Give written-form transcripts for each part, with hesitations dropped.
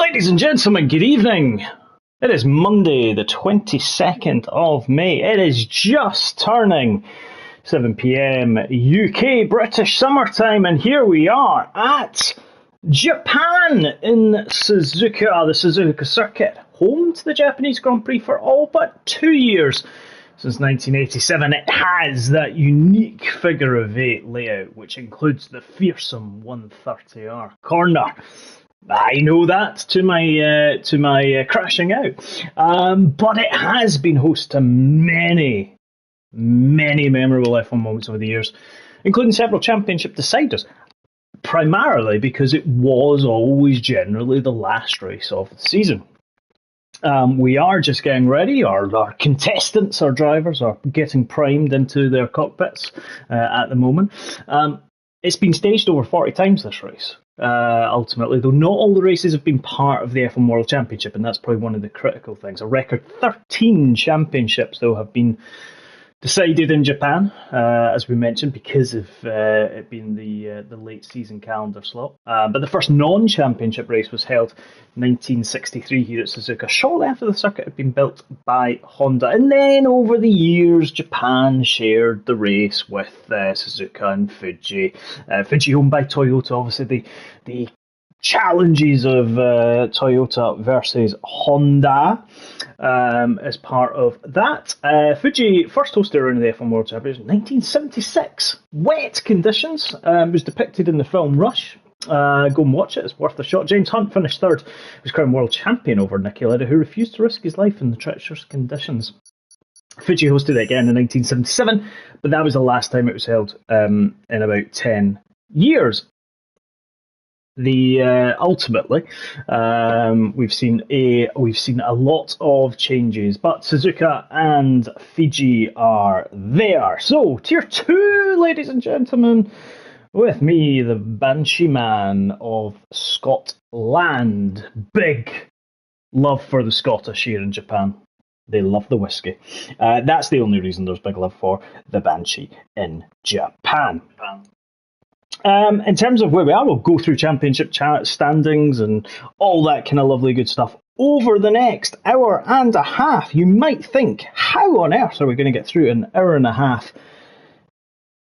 Ladies and gentlemen, good evening. It is Monday, the 22nd of May. It is just turning 7 p.m. UK British summertime, and here we are at Japan in Suzuka, the Suzuka circuit, home to the Japanese Grand Prix for all but 2 years. Since 1987, it has that unique figure of eight layout, which includes the fearsome 130R corner. I know that to my crashing out, but it has been host to many memorable F1 moments over the years, including several championship deciders. Primarily because it was always generally the last race of the season. We are just getting ready. Our contestants, our drivers, are getting primed into their cockpits at the moment. It's been staged over 40 times, this race. Ultimately, though not all the races have been part of the F1 World Championship, and that's probably one of the critical things. A record 13 championships, though, have been decided in Japan, as we mentioned, because of it being the late season calendar slot. But the first non-championship race was held in 1963 here at Suzuka, shortly after the circuit had been built by Honda. And then over the years, Japan shared the race with Suzuka and Fuji. Fuji owned by Toyota, obviously the challenges of Toyota versus Honda as part of that. Fuji first hosted around the F1 World Championship in 1976. Wet conditions. Was depicted in the film Rush. Go and watch it, it's worth a shot. James Hunt finished third. He was crowned world champion over Niki Lauda, who refused to risk his life in the treacherous conditions. Fuji hosted it again in 1977, but that was the last time it was held in about 10 years. Ultimately, we've seen a lot of changes, but Suzuka and Fiji are there. So tier 2, ladies and gentlemen, with me, the Banshee Man of Scotland. Big love for the Scottish here in Japan. They love the whiskey. That's the only reason there's big love for the Banshee in Japan. In terms of where we are, we'll go through championship standings and all that kind of lovely good stuff over the next hour and a half. You might think, how on earth are we going to get through an hour and a half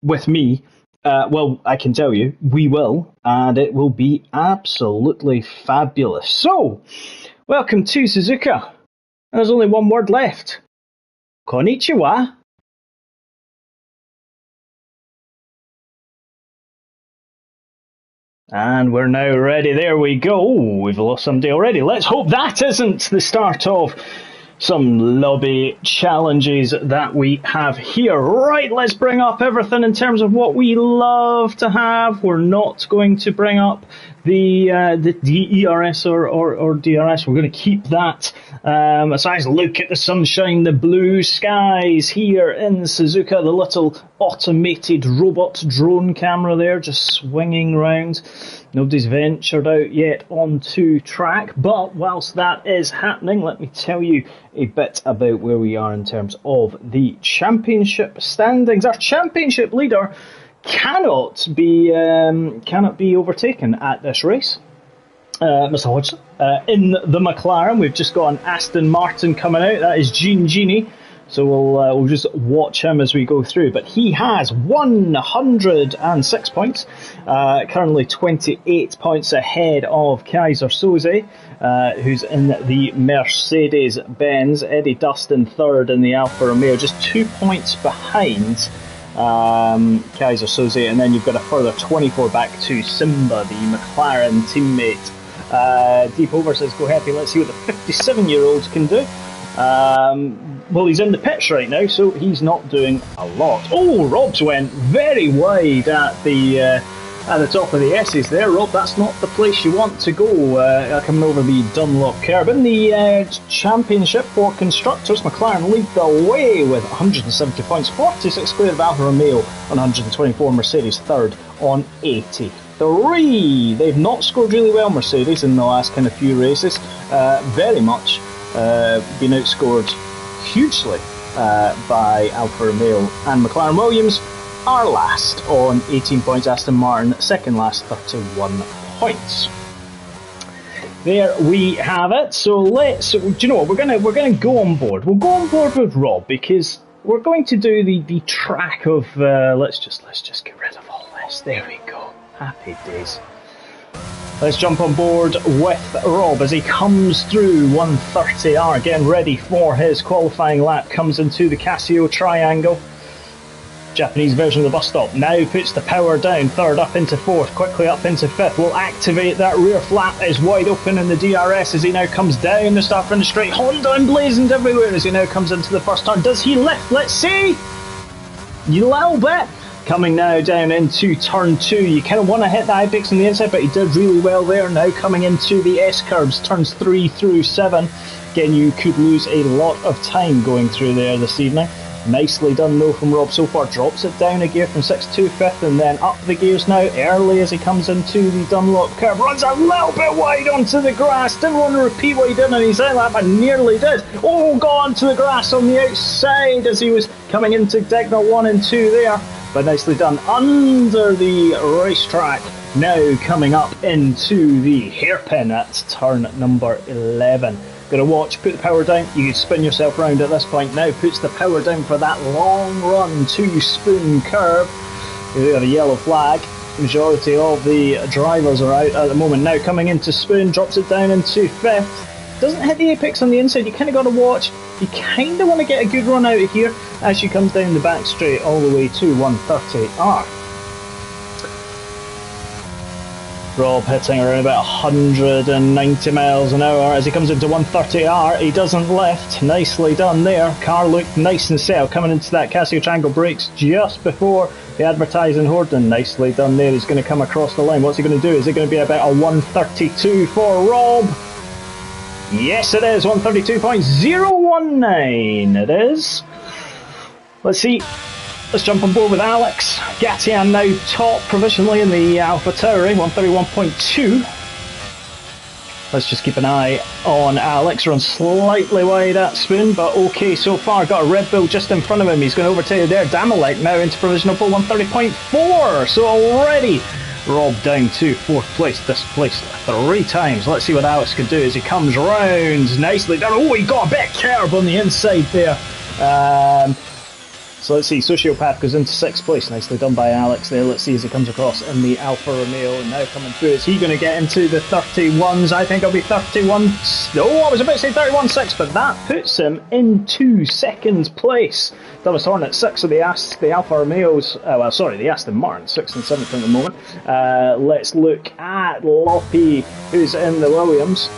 with me? Well, I can tell you, we will, and it will be absolutely fabulous. So, welcome to Suzuka. There's only one word left. Konnichiwa. And we're now ready. There we go. We've lost somebody already. Let's hope that isn't the start of some lobby challenges that we have here. Right, let's bring up everything in terms of what we love to have. We're not going to bring up the ERS or DRS. We're going to keep that aside. Look at the sunshine, the blue skies here in Suzuka, the little automated robot drone camera there just swinging round. Nobody's ventured out yet onto track, but whilst that is happening, let me tell you a bit about where we are in terms of the championship standings. Our championship leader cannot be overtaken at this race. Mr. Hodgson in the McLaren. We've just got an Aston Martin coming out. That is Gene Genie. So we'll just watch him as we go through. But he has 106 points, currently 28 points ahead of Kaiser Soze, who's in the Mercedes-Benz. Eddie Dustin third in the Alfa Romeo, just 2 points behind Kaiser Soze. And then you've got a further 24 back to Simba, the McLaren teammate. Deep Over says, go happy, let's see what the 57-year-old can do. Well, he's in the pits right now, so he's not doing a lot. Oh, Rob's went very wide at the top of the S's there. Rob, that's not the place you want to go, coming over the Dunlop curb. In the championship for constructors, McLaren lead the way with 170 points, 46 clear of Alfa Romeo on 124, Mercedes third on 83. They've not scored really well, Mercedes, in the last kind of few races. Very much been outscored hugely by Alfa Romeo and McLaren. Williams are last on 18 points, Aston Martin second last, 31 points. there we have it. So let's, do you know what, we're gonna go on board. We'll go on board with Rob because we're going to do the track of let's just get rid of all this. There we go. Happy days. Let's jump on board with Rob as he comes through 130R, getting ready for his qualifying lap, comes into the Casio Triangle. Japanese version of the bus stop. Now puts the power down, third up into fourth, quickly up into fifth. Will activate that rear flap, is wide open in the DRS as he now comes down the start from the straight. Honda emblazoned everywhere as he now comes into the first turn. Does he lift? Let's see. A little bit. Coming now down into turn 2. You kind of want to hit the apex on the inside, but he did really well there. Now coming into the S-curves, turns 3 through 7. Again, you could lose a lot of time going through there this evening. Nicely done though from Rob so far. Drops it down a gear from 6th to 5th and then up the gears now early as he comes into the Dunlop curve. Runs a little bit wide onto the grass. Didn't want to repeat what he did on his lap, but nearly did. Oh, got onto the grass on the outside as he was coming into Dignal 1 and 2 there. But nicely done under the racetrack. Now coming up into the hairpin at turn number 11. Got to watch, put the power down, you could spin yourself round at this point. Now puts the power down for that long run 2-spoon curve. We've got a yellow flag. Majority of the drivers are out at the moment. Now coming into spoon, drops it down into 5th. Doesn't hit the apex on the inside, you kind of got to watch. You kind of want to get a good run out of here as she comes down the back straight all the way to 130R. Rob hitting around about 190 miles an hour as he comes into 130R. He doesn't lift. Nicely done there. Car looked nice and set coming into that Casio Triangle brakes just before the advertising hoarding. Nicely done there. He's going to come across the line. What's he going to do? Is it going to be about a 132 for Rob? Yes, it is. 132.019 it is. Let's see. Let's jump on board with Alex. Gatian now top provisionally in the Alpha Tauri, 131.2. Let's just keep an eye on Alex. Runs slightly wide at spoon, but okay so far. Got a Red Bull just in front of him. He's going to overtake there. Damalek now into provisional pole, 130.4. So already Rob down to 4th place, displaced 3 times. Let's see what Alex can do as he comes round. Nicely done. Oh, he got a bit curb on the inside there. So let's see, Sociopath goes into 6th place. Nicely done by Alex there. Let's see as he comes across in the Alfa Romeo. And now coming through, is he going to get into the 31s? I think it'll be 31. Oh, I was about to say 31.6, but that puts him into 2nd place. Thomas Hornet 6 of the Alfa Romeos. The Aston Martin 6th and 7th at the moment. Let's look at Loppy, who's in the Williams.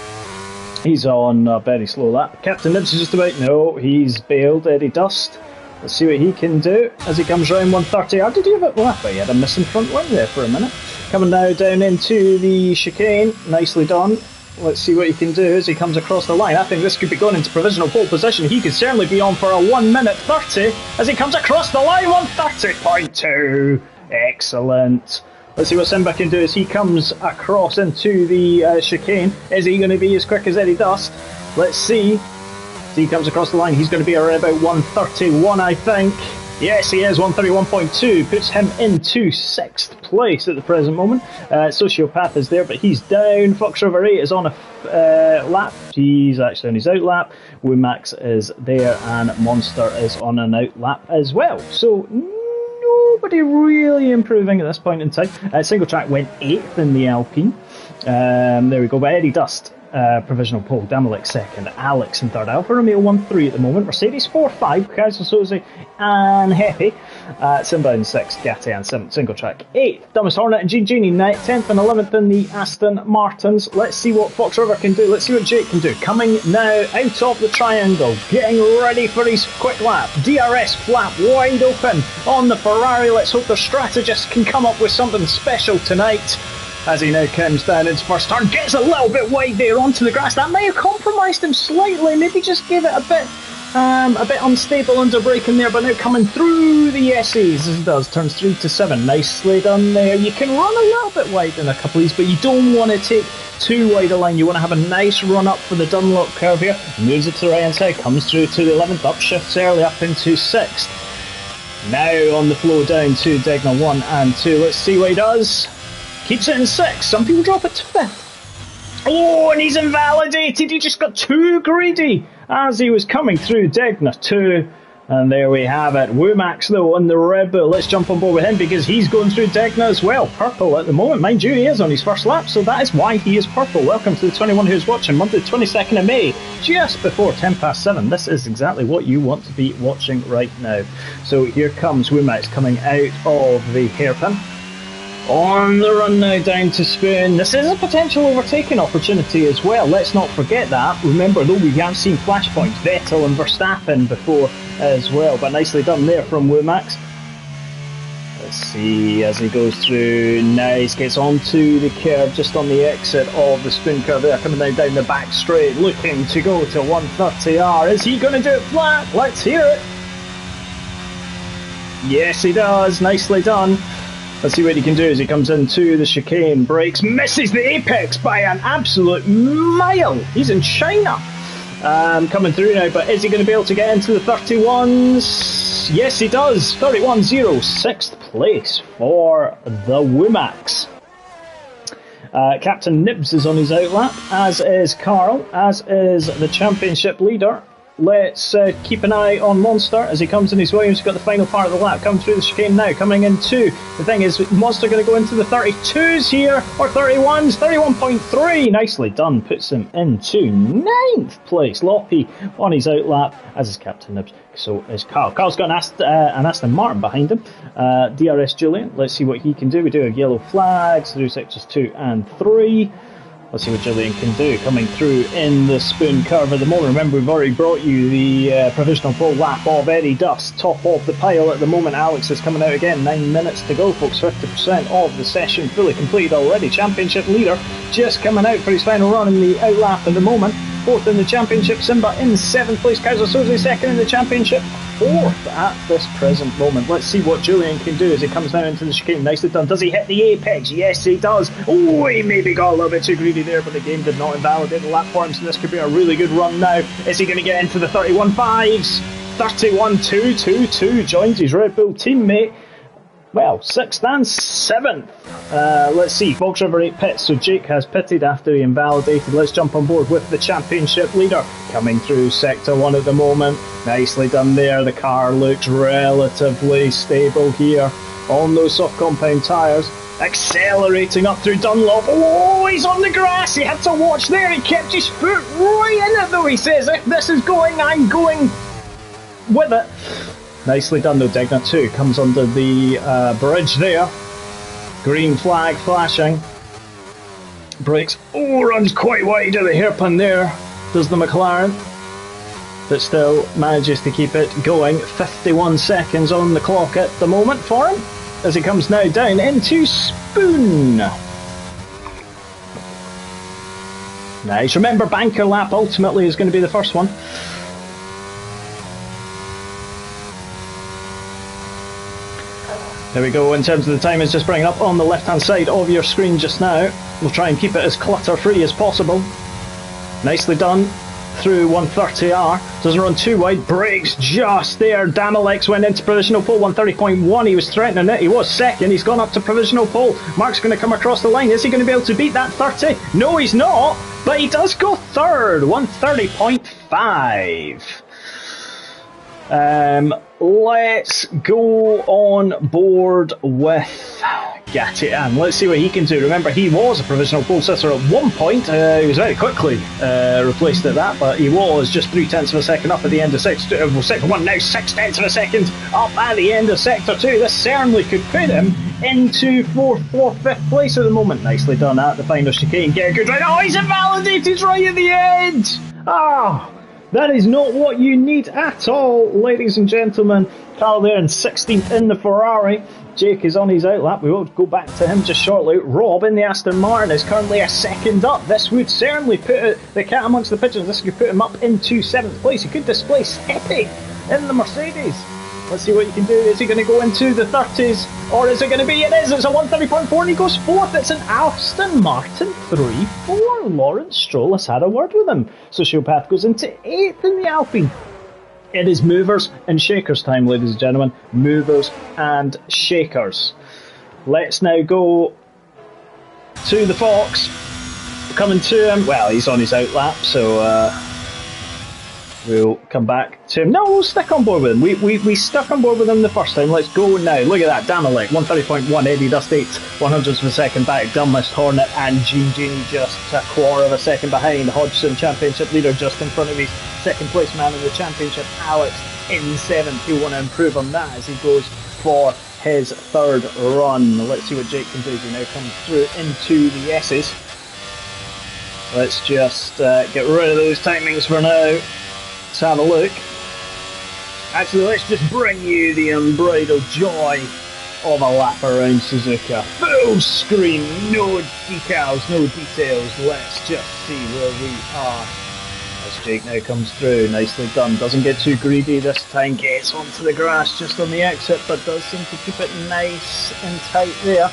He's on a very slow lap. Captain Nibs is just about. No, he's bailed. Eddie Dust. Let's see what he can do as he comes round 130. How did he have it? Well, he had a missing front wing there for a minute. Coming now down into the chicane. Nicely done. Let's see what he can do as he comes across the line. I think this could be going into provisional pole position. He could certainly be on for a 1:30 as he comes across the line. 1:30.2. Excellent. Let's see what Simba can do as he comes across into the chicane. Is he going to be as quick as Eddie Dust? Let's see. As he comes across the line, he's going to be around about 1:31, I think. Yes, he is. 1:31.2 puts him into 6th place at the present moment. Sociopath is there, but he's down. Fox River 8 is on a lap. He's actually on his out lap. Wimax is there, and Monster is on an out lap as well. So nobody really improving at this point in time. Single track went 8th in the Alpine. There we go. But Eddie Dust. Provisional pole, Damalek 2nd, Alex in 3rd, Alfa Romeo 1-3 at the moment, Mercedes 4-5, Kaiser Soze and Heppy, Simba in 6th, Gatian 7th, single track 8th, Thomas Hornet and Gene Genie 10th and 11th in the Aston Martins. Let's see what Fox River can do, let's see what Jake can do. Coming now out of the triangle, getting ready for his quick lap, DRS flap wide open on the Ferrari. Let's hope the strategists can come up with something special tonight. As he now comes down his first turn, gets a little bit wide there onto the grass. That may have compromised him slightly, maybe just gave it a bit unstable under braking there, but now coming through the S's as it does, turns 3 to 7. Nicely done there. You can run a little bit wide in a couple of these, but you don't want to take too wide a line. You want to have a nice run up for the Dunlop curve here. Moves it to the right hand side, comes through to the 11th, upshifts early up into 6th. Now on the flow down to Dignal 1 and 2. Let's see what he does. Keeps it in 6th. Some people drop it to 5th. Oh, and he's invalidated. He just got too greedy as he was coming through Degna 2. And there we have it. Womax, though, on the Red Bull. Let's jump on board with him because he's going through Degna as well. Purple at the moment. Mind you, he is on his first lap, so that is why he is purple. Welcome to the 21 who's watching. Monday, 22nd of May, just before 7:10. This is exactly what you want to be watching right now. So here comes Womax coming out of the hairpin. On the run now down to Spoon. This is a potential overtaking opportunity as well. Let's not forget that. Remember, though, we have seen flashpoints, Vettel and Verstappen before as well. But nicely done there from Womax. Let's see as he goes through. Nice. Gets onto the curve just on the exit of the Spoon curve there. Coming down the back straight. Looking to go to 130R. Is he going to do it flat? Let's hear it. Yes, he does. Nicely done. Let's see what he can do as he comes into the chicane. Brakes, misses the apex by an absolute mile. He's in China. Coming through now, but is he going to be able to get into the 31s? Yes, he does. 31-0, 6th place for the Womax. Captain Nibs is on his outlap, as is Carl, as is the championship leader. Let's keep an eye on Monster as he comes in his Williams. He's got the final part of the lap. Coming through the chicane now. Coming in 2. The thing is, Monster going to go into the 32s here. Or 31s. 31.3. Nicely done. Puts him into 9th place. Loppy on his outlap, as is Captain Nibs. So is Carl. Carl's got an Aston Martin behind him. DRS Julian. Let's see what he can do. We do a yellow flags through sectors 2 and 3. Let's see what Julian can do. Coming through in the Spoon curve at the moment. Remember, we've already brought you the provisional pole lap of Eddie Dust, top of the pile at the moment. Alex is coming out again. 9 minutes to go, folks. 50% of the session fully completed already. Championship leader just coming out for his final run in the outlap at the moment. 4th in the championship. Simba in 7th place. Kaiser Soze 2nd in the championship. 4th at this present moment. Let's see what Julian can do as he comes down into the chicane. Nicely done. Does he hit the apex? Yes, he does. Oh, he maybe got a little bit too greedy there, but the game did not invalidate the lap for him, so this could be a really good run now. Is he going to get into the 31.5s? 31.222 joins his Red Bull teammate. Well, 6th and 7th. Let's see, Fox River 8 pits, so Jake has pitted after he invalidated. Let's jump on board with the championship leader. Coming through sector 1 at the moment. Nicely done there. The car looks relatively stable here on those soft compound tyres. Accelerating up through Dunlop. Oh, he's on the grass. He had to watch there. He kept his foot right in it, though. He says, if this is going, I'm going with it. Nicely done though. Degna 2 comes under the bridge there. Green flag flashing. Brakes. Oh, runs quite wide of the hairpin there. Does the McLaren. But still manages to keep it going. 51 seconds on the clock at the moment for him. As he comes now down into Spoon. Nice. Remember, banker lap ultimately is going to be the first one. There we go. In terms of the time, it's just bringing up on the left hand side of your screen just now. We'll try and keep it as clutter free as possible. Nicely done through 130R. Doesn't run too wide. Brakes just there. Damalex went into provisional pole. 130.1. He was threatening it. He was second. He's gone up to provisional pole. Mark's going to come across the line. Is he going to be able to beat that 30? No, he's not. But he does go third. 130.5. Let's go on board with Gatian. Let's see what he can do. Remember, he was a provisional pole sitter at one point. He was very quickly replaced at that, but he was just 0.3 of a second up at the end of sector 1. Now 0.6 of a second up at the end of sector 2. This certainly could put him into 4th, 5th place at the moment. Nicely done at the final chicane. Get a good ride. Oh, he's invalidated right at the end. Ah. Oh. That is not what you need at all, ladies and gentlemen. Carl there in 16th in the Ferrari. Jake is on his outlap. We will go back to him just shortly. Rob in the Aston Martin is currently a second up. This would certainly put the cat amongst the pigeons. This could put him up into 7th place. He could displace Epi in the Mercedes. Let's see what you can do. Is he going to go into the 30s? Or is it going to be? It is. It's a 130.4 and he goes 4th. It's an Aston Martin 3-4. Lawrence Stroll has had a word with him. Sociopath goes into 8th in the Alpine. It is movers and shakers time, ladies and gentlemen. Movers and shakers. Let's now go to the Fox. coming to him. Well, he's on his out lap, so we'll come back to him. No, we'll stick on board with him. We stuck on board with him the first time. Let's go now. Look at that. Damalek, 130.1. Eddie Dust 8 100ths of a second back. Dumbest Hornet and Gene just a quarter of a second behind. Hodgson, championship leader, just in front of his second place man in the championship. Alex in 7th. He'll want to improve on that as he goes for his third run. Let's see what Jake can do as he now comes through into the S's. Let's just get rid of those timings for now. Let's have a look. Actually, let's just bring you the unbridled joy of a lap around Suzuka. Full screen, no decals, no details. Let's just see where we are. As Jake now comes through, nicely done. Doesn't get too greedy this time, gets onto the grass just on the exit, but does seem to keep it nice and tight there.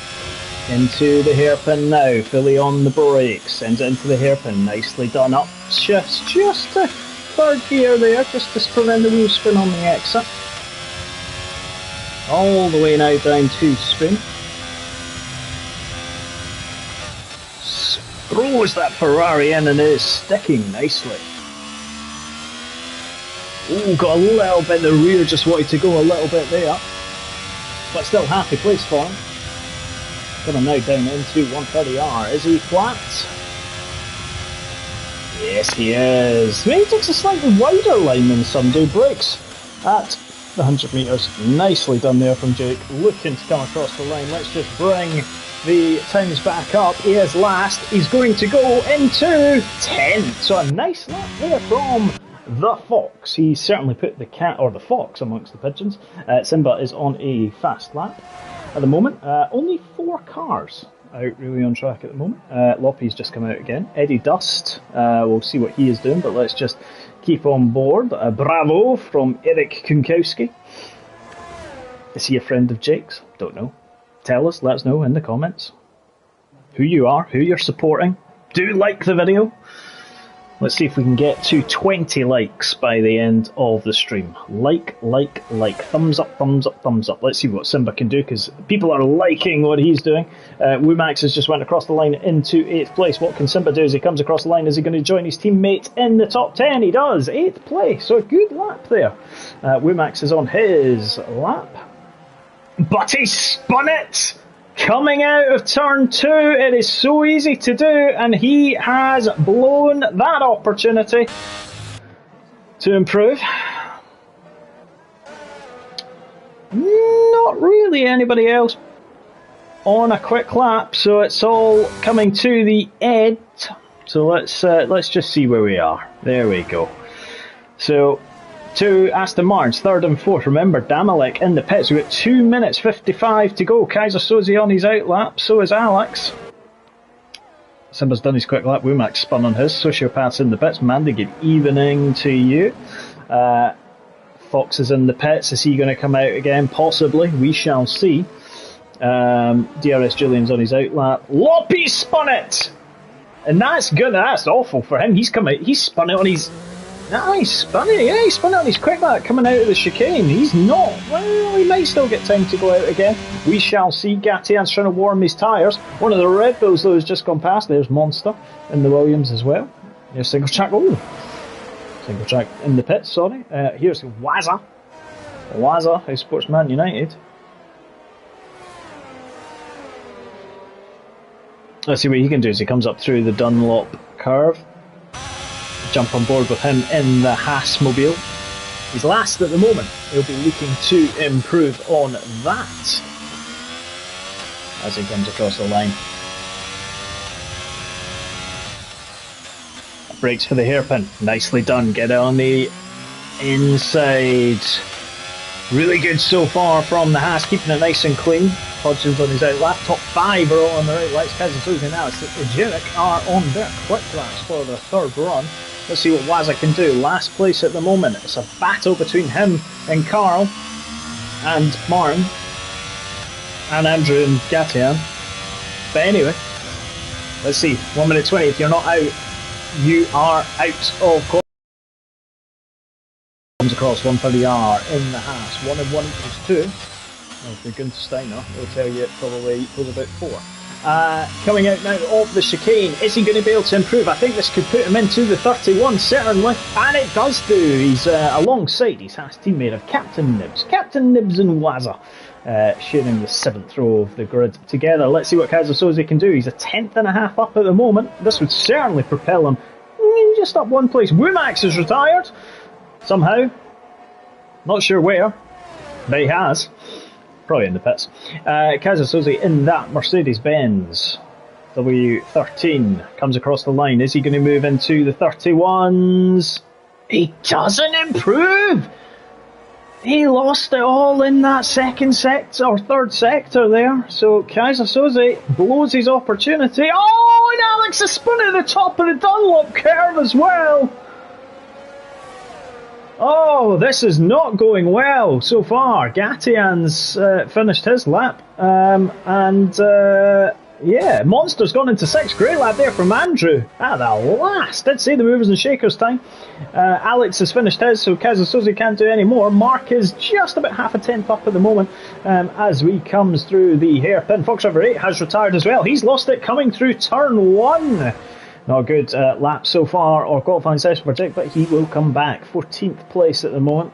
Into the hairpin now, fully on the brakes, sends it into the hairpin, nicely done. Up shifts just to third gear there, just to prevent the wheel spin on the exit. All the way now down to spin. Throws that Ferrari in and is sticking nicely. Oh, got a little bit in the rear, just wanted to go a little bit there. But still happy place for him. Coming now down into 130R. Is he flat? Yes, he is. Maybe he takes a slightly wider line than some do. Brakes at the 100 metres. Nicely done there from Jake. Looking to come across the line. Let's just bring the times back up. He is last. He's going to go into 10th. So a nice lap there from the Fox. He certainly put the cat or the fox amongst the pigeons. Simba is on a fast lap at the moment. Only 4 cars out really on track at the moment. Loppy's just come out again. Eddie Dust, we'll see what he is doing, but let's just keep on board. Bravo from Eric Kunkowski. Is he a friend of Jake's? Don't know. Tell us, let us know in the comments who you are, who you're supporting. Do like the video. Let's see if we can get to 20 likes by the end of the stream. Like. Thumbs up, thumbs up, thumbs up. Let's see what Simba can do, because people are liking what he's doing. Wumax has just went across the line into 8th place. What can Simba do as he comes across the line? Is he going to join his teammate in the top 10? He does. 8th place. So a good lap there. Wumax is on his lap. But he spun it! Coming out of turn 2, it is so easy to do, and he has blown that opportunity to improve. Not really anybody else on a quick lap, so it's all coming to the end. So let's just see where we are. There we go. So to Aston Martin's 3rd and 4th. Remember, Damalek in the pits. We've got 2 minutes 55 to go. Kaiser Soze on his out lap. So is Alex. Simba's done his quick lap. Wumax spun on his. Sociopath's in the pits. Mandy, good evening to you. Fox is in the pits. Is he going to come out again? Possibly. We shall see. DRS Julian's on his out lap. Loppy spun it! And that's good. That's awful for him. He's come out. He's spun it on his... Nice, spun it, yeah, he spun it on his quick lap coming out of the chicane. He's not, well, he might still get time to go out again. We shall see. Gatian's trying to warm his tyres. One of the Red Bulls, though, has just gone past. There's Monster in the Williams as well. There's single track, single track in the pits, sorry. Here's Wazza, who supports Man United. Let's see what he can do as he comes up through the Dunlop curve. Jump on board with him in the Haas mobile. He's last at the moment. He'll be looking to improve on that as he comes across the line. Brakes for the hairpin. Nicely done. Get it on the inside. Really good so far from the Haas, keeping it nice and clean. Hodgson's on his out lap. Top 5 are all on the right lights. Kazuto's and Alex Jerick are on their quick laps for their 3rd run. Let's see what Wazza can do. Last place at the moment. It's a battle between him and Carl and Martin and Andrew and Gatian. But anyway, let's see. 1 minute 20. If you're not out, you are out of course. Comes across 130R in the Haas. 1 and 1 equals 2. Well, if you're Gunther Steiner, he'll tell you it probably equals about 4. Coming out now of the chicane. Is he going to be able to improve? I think this could put him into the 31, certainly. And it does do. He's alongside his Haas teammate of Captain Nibs. Captain Nibs and Waza. Sharing the 7th row of the grid together. Let's see what Kazusoze can do. He's a 10th and a half up at the moment. This would certainly propel him just up one place. Wumax is retired. Somehow. Not sure where. But he has. Probably in the pits. Kazusoze in that Mercedes-Benz W13 comes across the line. Is he going to move into the 31s? He doesn't improve! He lost it all in that second sector, or third sector there. So Kazusoze blows his opportunity. Oh, and Alex has spun at the top of the Dunlop curve as well. Oh, this is not going well so far. Gatian's finished his lap. Yeah, Monster's gone into 6th. Great lap there from Andrew. At the last. Did say the movers and shakers time. Alex has finished his, so Kazusoze can't do any more. Mark is just about half a tenth up at the moment as we comes through the hairpin. Fox River 8 has retired as well. He's lost it coming through turn 1. Not a good lap so far, or qualifying session for Jake, but he will come back. 14th place at the moment.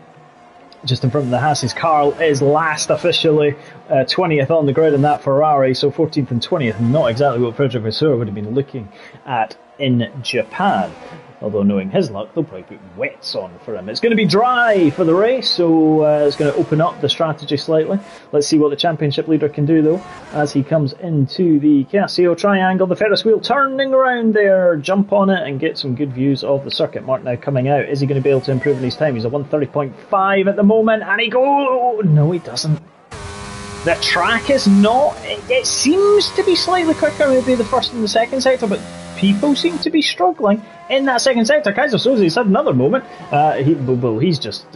Just in front of the Hasses. Carl is last officially, 20th on the grid in that Ferrari, so 14th and 20th, not exactly what Frederick Vasseur would have been looking at in Japan. Although knowing his luck, they'll probably put wets on for him. It's going to be dry for the race, so it's going to open up the strategy slightly. Let's see what the championship leader can do though, as he comes into the Casio Triangle. The Ferris wheel turning around there, jump on it and get some good views of the circuit. Mark now coming out. Is he going to be able to improve in his time? He's a 130.5 at the moment, and he goes... No, he doesn't. The track is not... It seems to be slightly quicker, maybe the first and the second sector, but people seem to be struggling in that second sector. Kazusoze's had another moment. He's just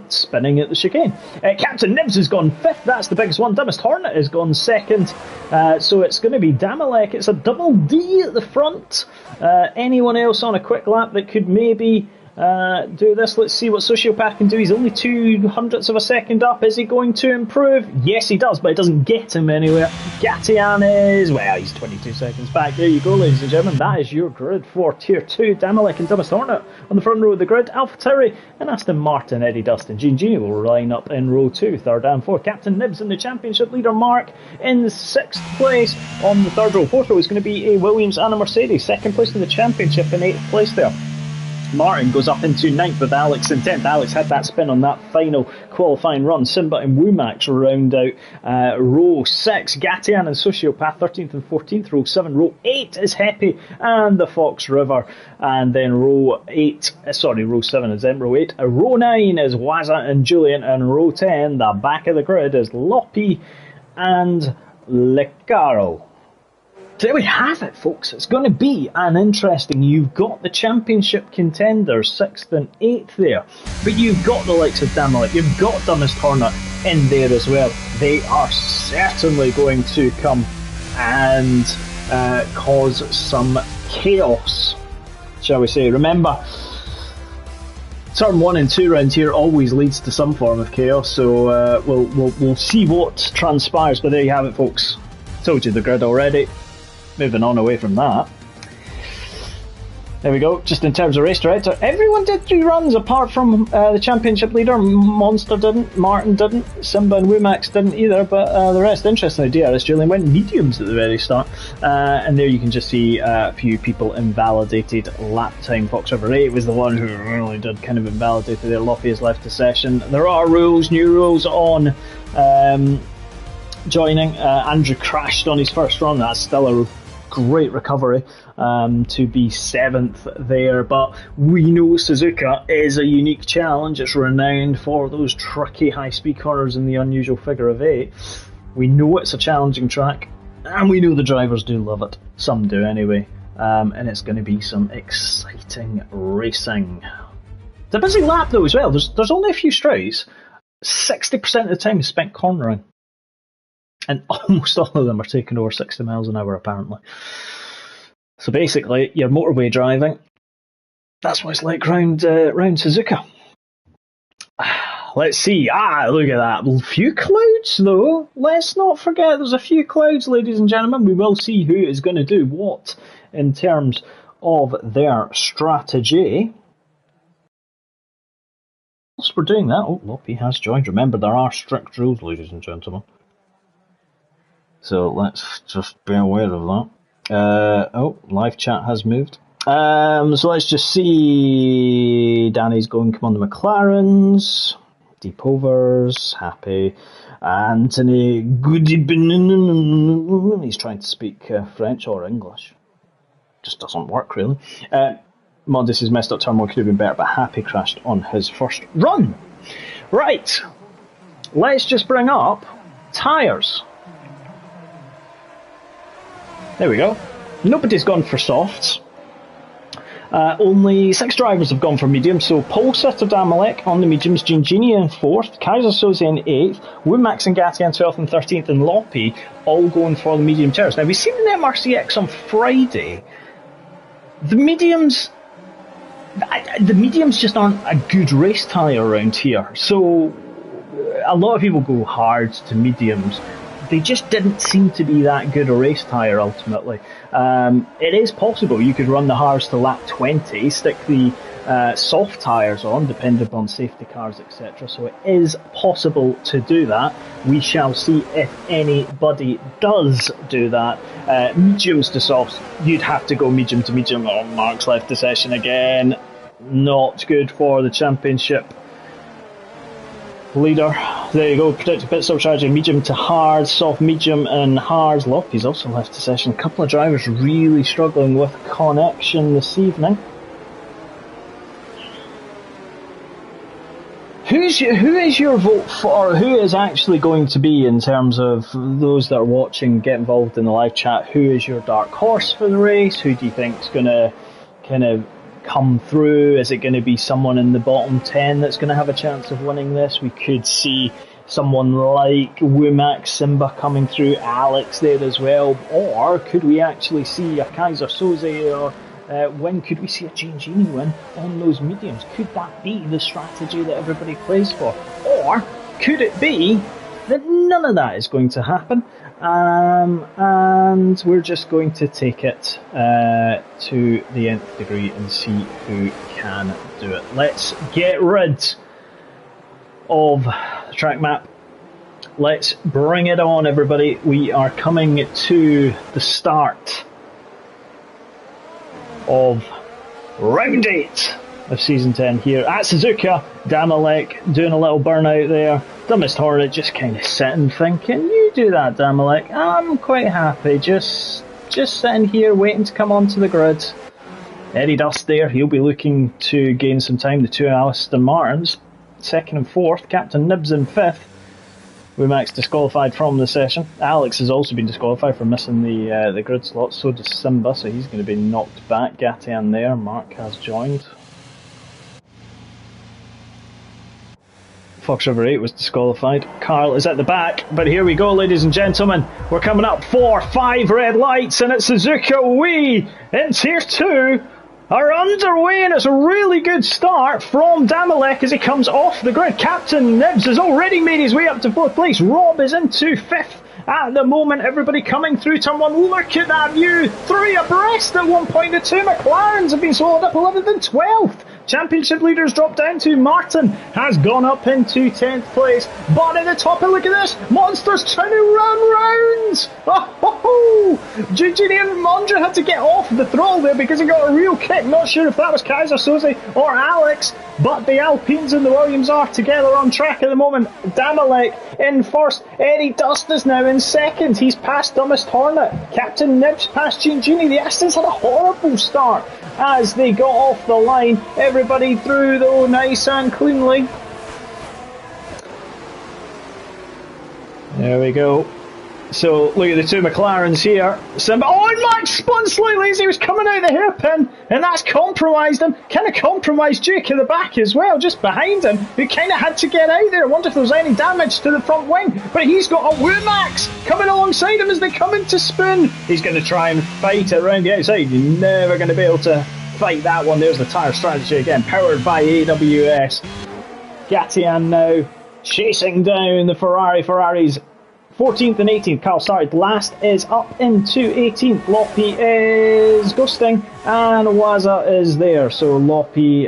spinning at the chicane. Captain Nibs has gone 5th. That's the biggest one. Dumbest Hornet has gone 2nd. So it's going to be Damalek. It's a double D at the front. Anyone else on a quick lap that could maybe... do this. Let's see what Sociopath can do. He's only 0.02 of a second up. Is he going to improve? Yes, he does, but it doesn't get him anywhere. Gatian is, well, he's 22 seconds back. There you go, ladies and gentlemen. That is your grid for Tier 2. Damalek and Dumbest Hornet on the front row of the grid. Alpha Tauri and Aston Martin, Eddie Dustin. Gene Genie will line up in row 2, 3rd and 4th. Captain Nibs and the championship leader Mark in 6th place on the 3rd row. 4th row is going to be a Williams and a Mercedes. 2nd place in the championship in 8th place there. Martin goes up into 9th with Alex in 10th. Alex had that spin on that final qualifying run. Simba and Wumax round out row 6. Gatian and Sociopath 13th and 14th. Row 7. Row 8 is Heppy and the Fox River. And then row 7 is them. Row 8. Row 9 is Waza and Julian. And row 10, the back of the grid, is Loppy and Lecaro. There we have it, folks. It's going to be an interesting... You've got the championship contenders, 6th and 8th there. But you've got the likes of Damalek. You've got Dumbest Hornet in there as well. They are certainly going to come and cause some chaos, shall we say. Remember, turn 1 and 2 round here always leads to some form of chaos. So we'll see what transpires. But there you have it, folks. Told you the grid already. Moving on away from that. There we go. Just in terms of race director, everyone did 3 runs apart from the championship leader. Monster didn't, Martin didn't, Simba and Wumax didn't either, but the rest, interestingly, DRS Julian went mediums at the very start. And there you can just see a few people invalidated lap time. Fox River 8 was the one who really did kind of invalidate their Loppy has left the session. There are rules, new rules on joining. Andrew crashed on his first run. That's still a great recovery to be 7th there, but we know Suzuka is a unique challenge. It's renowned for those tricky high-speed corners and the unusual figure of 8. We know it's a challenging track, and we know the drivers do love it. Some do anyway, and it's going to be some exciting racing. It's a busy lap though as well. There's only a few straights. 60% of the time is spent cornering. And almost all of them are taking over 60 miles an hour, apparently. So basically, you're motorway driving. That's what it's like round Suzuka. let's see. Look at that. A few clouds, though. Let's not forget there's a few clouds, ladies and gentlemen. We will see who is going to do what in terms of their strategy. Whilst we're doing that, Loppy has joined. Remember, there are strict rules, ladies and gentlemen. So let's just be aware of that. Live chat has moved. So let's just see. Danny's going, come on, the McLarens. Deep overs, happy. Anthony, good evening. He's trying to speak French or English. Just doesn't work, really. Modest has messed up turmoil, could have been better, but Happy crashed on his first run. Right. Let's just bring up tyres. There we go. Nobody's gone for softs. Only 6 drivers have gone for mediums, so Pole Sitter Damalek on the mediums, Gingini in 4th, Kaiser Soze in 8th, Womax and Gatti in 12th and 13th, and Loppy all going for the medium tyres. Now, we've seen in the MRCX on Friday, the mediums just aren't a good race tyre around here, so a lot of people go hard to mediums. They just didn't seem to be that good a race tyre ultimately. It is possible you could run the hards to lap 20, stick the soft tyres on, depending upon safety cars, etc. So it is possible to do that. We shall see if anybody does do that. Mediums to softs, you'd have to go medium to medium. Oh, Mark's left the session again. Not good for the championship leader. There you go, predicted pit stop strategy, medium to hard, soft, medium and hard. Loppy's also left the session. A couple of drivers really struggling with connection this evening. Who is your vote for? Who is actually going to be, in terms of those that are watching, get involved in the live chat, who is your dark horse for the race? Who do you think is going to kind of come through? Is it going to be someone in the bottom 10 that's going to have a chance of winning this? We could see someone like Womack, Simba coming through, Alex there as well, or could we actually see a Kaiser Soze, or when could we see a Gingini win on those mediums? Could that be the strategy that everybody plays for? Or could it be that none of that is going to happen, and we're just going to take it to the nth degree and see who can do it? Let's get rid of the track map. Let's bring it on, everybody. We are coming to the start of round 8 of season 10 here at Suzuka. Damalek doing a little burnout there. Dumbest Hornet just kind of sitting thinking, you do that, Damalek. I'm quite happy just sitting here waiting to come onto the grid. Eddie Dust there, he'll be looking to gain some time. The two Aston Martins, 2nd and 4th. Captain Nibs in 5th. Womack's disqualified from the session. Alex has also been disqualified for missing the grid slot. So does Simba, so he's going to be knocked back. Gatian there. Mark has joined. Fox River 8 was disqualified. Carl is at the back, but here we go, ladies and gentlemen. We're coming up for 5 red lights, and at Suzuka, we, in Tier 2, are underway, and it's a really good start from Damalek as he comes off the grid. Captain Nibs has already made his way up to 4th place. Rob is into 5th at the moment. Everybody coming through turn 1. Look at that view. 3 abreast at one point. The 2 McLarens have been swallowed up 11th and 12th. Championship leaders dropped down to Martin has gone up into 10th place. But at the top, and look at this, Monster's trying to run rounds. Gingini and Mondra had to get off the throttle there because he got a real kick. Not sure if that was Kaiser Soze or Alex, but the Alpines and the Williams are together on track at the moment. Damalek in 1st. Eddie Dust is now in 2nd. He's past Dumbest Hornet. Captain Nibs past Gingini. The Astons had a horrible start as they got off the line. Everybody through though nice and cleanly. There we go. So look at the 2 McLarens here. And Mark spun slightly as he was coming out of the hairpin, and that's compromised him. Kind of compromised Duke at the back as well, just behind him, who kind of had to get out there. I wonder if there was any damage to the front wing, but he's got a Womax coming alongside him as they come into spin. He's going to try and fight it around the outside. You're never going to be able to fight that one. There's the tyre strategy again, powered by AWS. Gatian now chasing down the Ferrari. Ferrari's 14th and 18th. Carl started last, is up into 18th. Loppi is ghosting, and Waza is there. So Loppi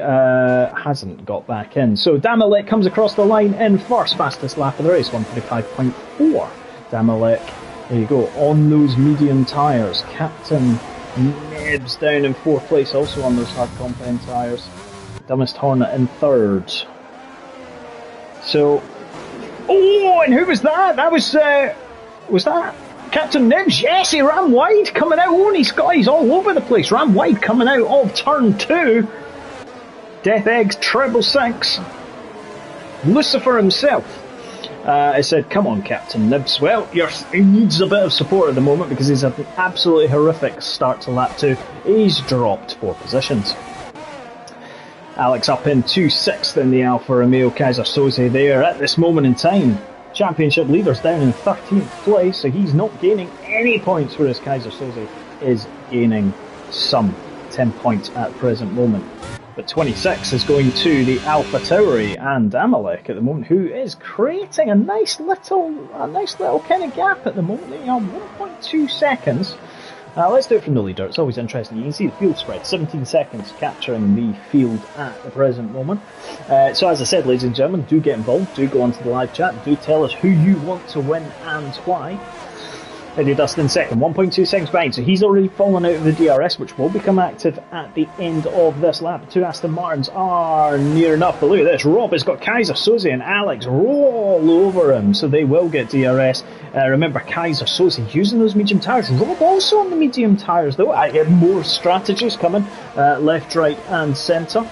hasn't got back in. So Damalek comes across the line in first. Fastest lap of the race, 1:35.4. Damalek, there you go, on those medium tyres. Captain Nibs down in 4th place, also on those hard compound tyres. Dumbest Hornet in 3rd. So, oh, and who was that? That was that Captain Nibs? Yes, he ran wide coming out. Oh, and he's all over the place. Ran wide coming out of turn 2. Death Eggs, treble 6. Lucifer himself. I said, come on, Captain Nibs. Well, he needs a bit of support at the moment because he's had an absolutely horrific start to lap 2. He's dropped 4 positions. Alex up into 6th in the Alfa Romeo. Kaiser Soze there at this moment in time. Championship leader's down in 13th place, so he's not gaining any points, whereas Kaiser Soze is gaining some 10 points at the present moment. But 26 is going to the Alpha Tauri and Amalek at the moment, who is creating a nice little kind of gap at the moment. You know, 1.2 seconds. Let's do it from the leader. It's always interesting. You can see the field spread. 17 seconds capturing the field at the present moment. So as I said, ladies and gentlemen, do get involved. Do go onto the live chat. Do tell us who you want to win and why. Eddie Dustin second, 1.2 seconds behind, so he's already fallen out of the DRS, which will become active at the end of this lap. 2 Aston Martins are near enough, but look at this. Rob has got Kaiser Soze and Alex roll over him, so they will get DRS. Remember, Kaiser Soze using those medium tyres. Rob also on the medium tyres, though. I get more strategies coming, left, right, and centre.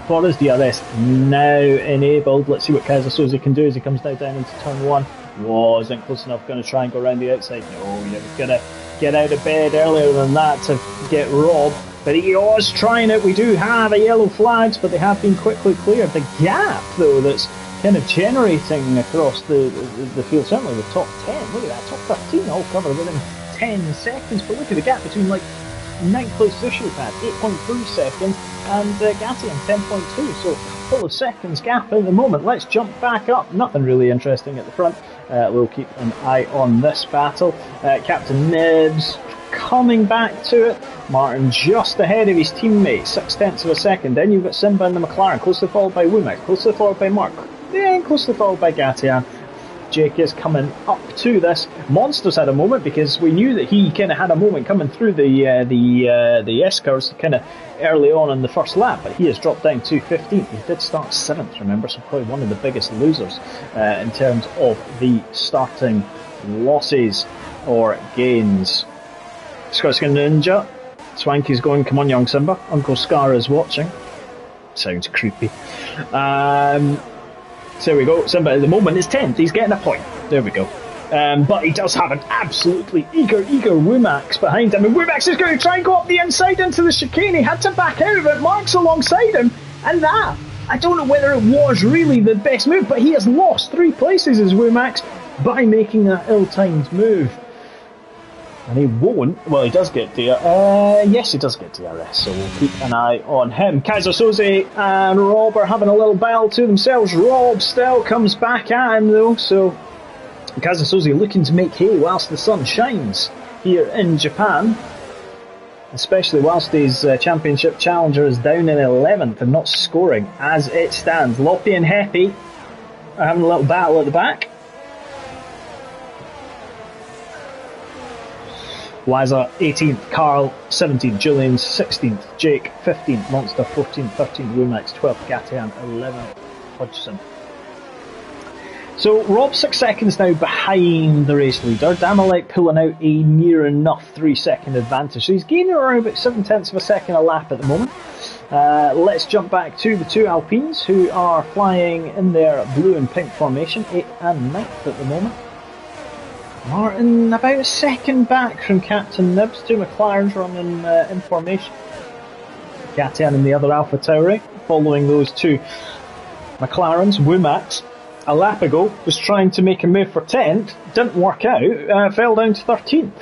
For his DRS now enabled. Let's see what Kaiser Soze can do as he comes now down into turn 1. Wasn't close enough, going to try and go around the outside. No, you're going to get out of bed earlier than that to get Rob. But he was trying it. We do have a yellow flags, but they have been quickly cleared. The gap, though, that's kind of generating across the field, certainly the top 10. Look at that, top 13 all covered within 10 seconds. But look at the gap between, like, 9th place Suzuka, 8.3 seconds, and Gatian 10.2, so full of seconds gap at the moment. Let's jump back up. Nothing really interesting at the front. We'll keep an eye on this battle. Captain Nibs coming back to it. Martin just ahead of his teammate, 0.6 of a second. Then you've got Simba and the McLaren, closely followed by Womack, closely followed by Mark, then closely followed by Gatian. Jake is coming up to this. Monsters had a moment because we knew that he kind of had a moment coming through the S-curves kind of early on in the first lap, but he has dropped down to 15th. He did start 7th, remember, so probably one of the biggest losers in terms of the starting losses or gains. Scottish Ninja, Swanky's going, come on young Simba. Uncle Scar is watching. Sounds creepy. So there we go. Simba at the moment is 10th. He's getting a point. There we go. But he does have an absolutely eager Womax behind him. And Womax is going to try and go up the inside into the chicane. He had to back out of it. Mark's alongside him. And that, I don't know whether it was really the best move, but he has lost 3 places as Womax by making that ill-timed move. And he won't. Well, he does get DRS. Yes, he does get DRS, so we'll keep an eye on him. Kaiser Soze and Rob are having a little battle to themselves. Rob still comes back at him, though, so Kaiser Soze looking to make hay whilst the sun shines here in Japan. Especially whilst his championship challenger is down in 11th and not scoring as it stands. Loppi and Heppy are having a little battle at the back. Waza 18th, Carl 17th, Julian 16th, Jake 15th, Monster 14th, 13th, Womax 12th, Gatian 11th, Hodgson. So Rob 6 seconds now behind the race leader. Damalek pulling out a near enough 3 second advantage. So he's gaining around about 0.7 of a second a lap at the moment. Let's jump back to the 2 Alpines who are flying in their blue and pink formation, 8th and 9th at the moment. Martin about a second back from Captain Nibs. 2 McLarens running in formation. Gatian and the other Alpha Tauri following those 2 McLarens. Womax, a lap ago, was trying to make a move for 10th. Didn't work out. Fell down to 13th.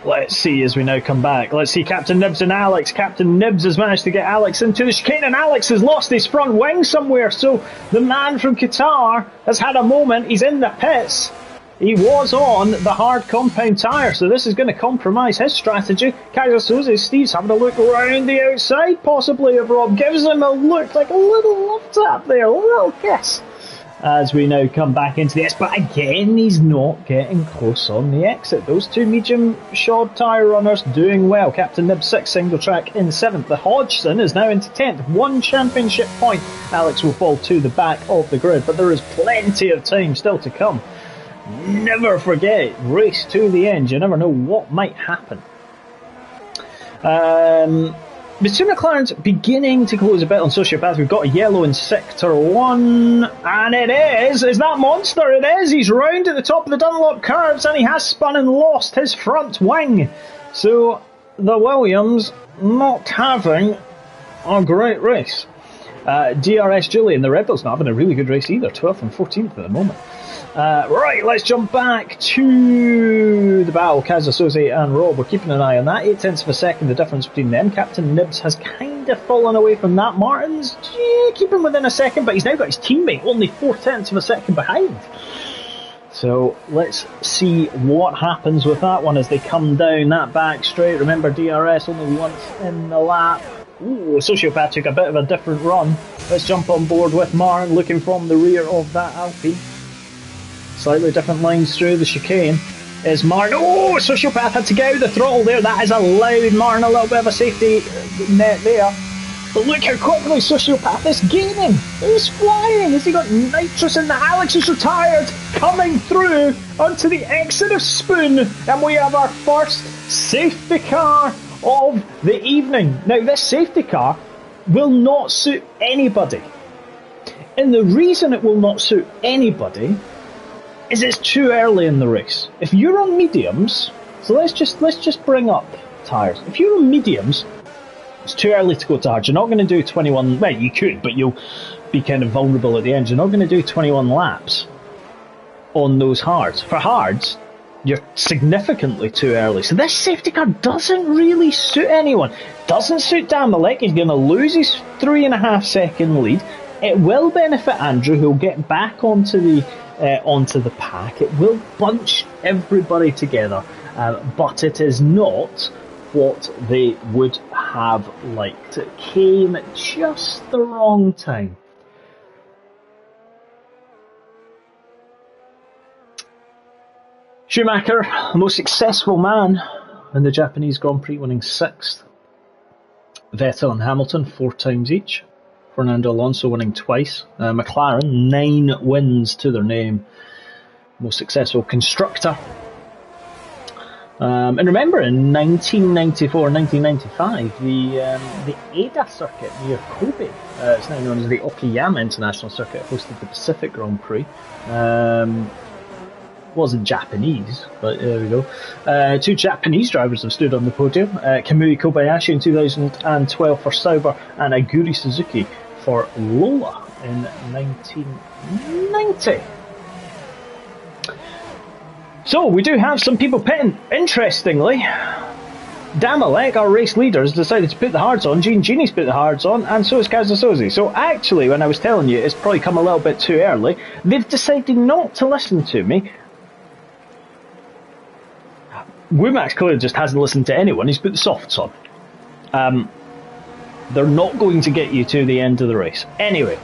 Let's see as we now come back. Let's see Captain Nibs and Alex. Captain Nibs has managed to get Alex into the chicane, and Alex has lost his front wing somewhere. So the man from Qatar has had a moment. He's in the pits. He was on the hard compound tyre, so this is going to compromise his strategy. Kaiser Soze, Steve's having a look around the outside, possibly, if Rob gives him a look, like a little love tap there, a little kiss. As we now come back into the S, but again, he's not getting close on the exit. Those two medium shod tyre runners doing well. Captain Nibs 6th, single track in 7th. The Hodgson is now into 10th, 1 championship point. Alex will fall to the back of the grid, but there is plenty of time still to come. Never forget, race to the end. You never know what might happen. Mr. McLaren's beginning to close a bit on Sociopath. We've got a yellow in Sector 1, and it is that Monster. It is. He's round at the top of the Dunlop curves, and he has spun and lost his front wing. So the Williams not having a great race. DRS Julian, the Red Bull's not having a really good race either. 12th and 14th at the moment. Right, let's jump back to the battle. Kaiser Soze and Rob, we're keeping an eye on that. 0.8 of a second, the difference between them. Captain Nibs has kind of fallen away from that. Martin's keeping within a second, but he's now got his teammate only 0.4 of a second behind. So let's see what happens with that one as they come down that back straight. Remember, DRS only once in the lap. Ooh, Sociopath took a bit of a different run. Let's jump on board with Martin, looking from the rear of that Alpine. Slightly different lines through the chicane. Is Martin. Oh, Sociopath had to get out of the throttle there. That has allowed Martin a little bit of a safety net there. But look how quickly Sociopath is gaining. He's flying. Has he got nitrous in the Alex is retired. Coming through onto the exit of Spoon. And we have our first safety car of the evening. Now, this safety car will not suit anybody. And the reason it will not suit anybody is it's too early in the race. If you're on mediums, so let's just bring up tyres. If you're on mediums, it's too early to go to hard. You're not going to do 21, well, you could, but you'll be kind of vulnerable at the end. You're not going to do 21 laps on those hards. For hards, you're significantly too early. So this safety car doesn't really suit anyone. Doesn't suit Damalek. He's going to lose his 3.5 second lead. It will benefit Andrew, who'll get back onto the pack. It will bunch everybody together, but it is not what they would have liked. It came at just the wrong time. Schumacher, the most successful man in the Japanese Grand Prix, winning 6th. Vettel and Hamilton 4 times each. Fernando Alonso winning twice. McLaren, 9 wins to their name. Most successful constructor. And remember, in 1994 and 1995, the Ada circuit near Kobe, it's now known as the Okayama International Circuit, hosted the Pacific Grand Prix. Wasn't Japanese, but there we go. 2 Japanese drivers have stood on the podium. Kamui Kobayashi in 2012 for Sauber, and Aguri Suzuki for Lola in 1990. So we do have some people pitting. Interestingly, Damalek, our race leader, has decided to put the hards on. Genie's put the hards on, and so is Kaiser Soze. So actually, when I was telling you, it's probably come a little bit too early. They've decided not to listen to me. Womack clearly just hasn't listened to anyone. He's put the softs on. They're not going to get you to the end of the race. Anyway,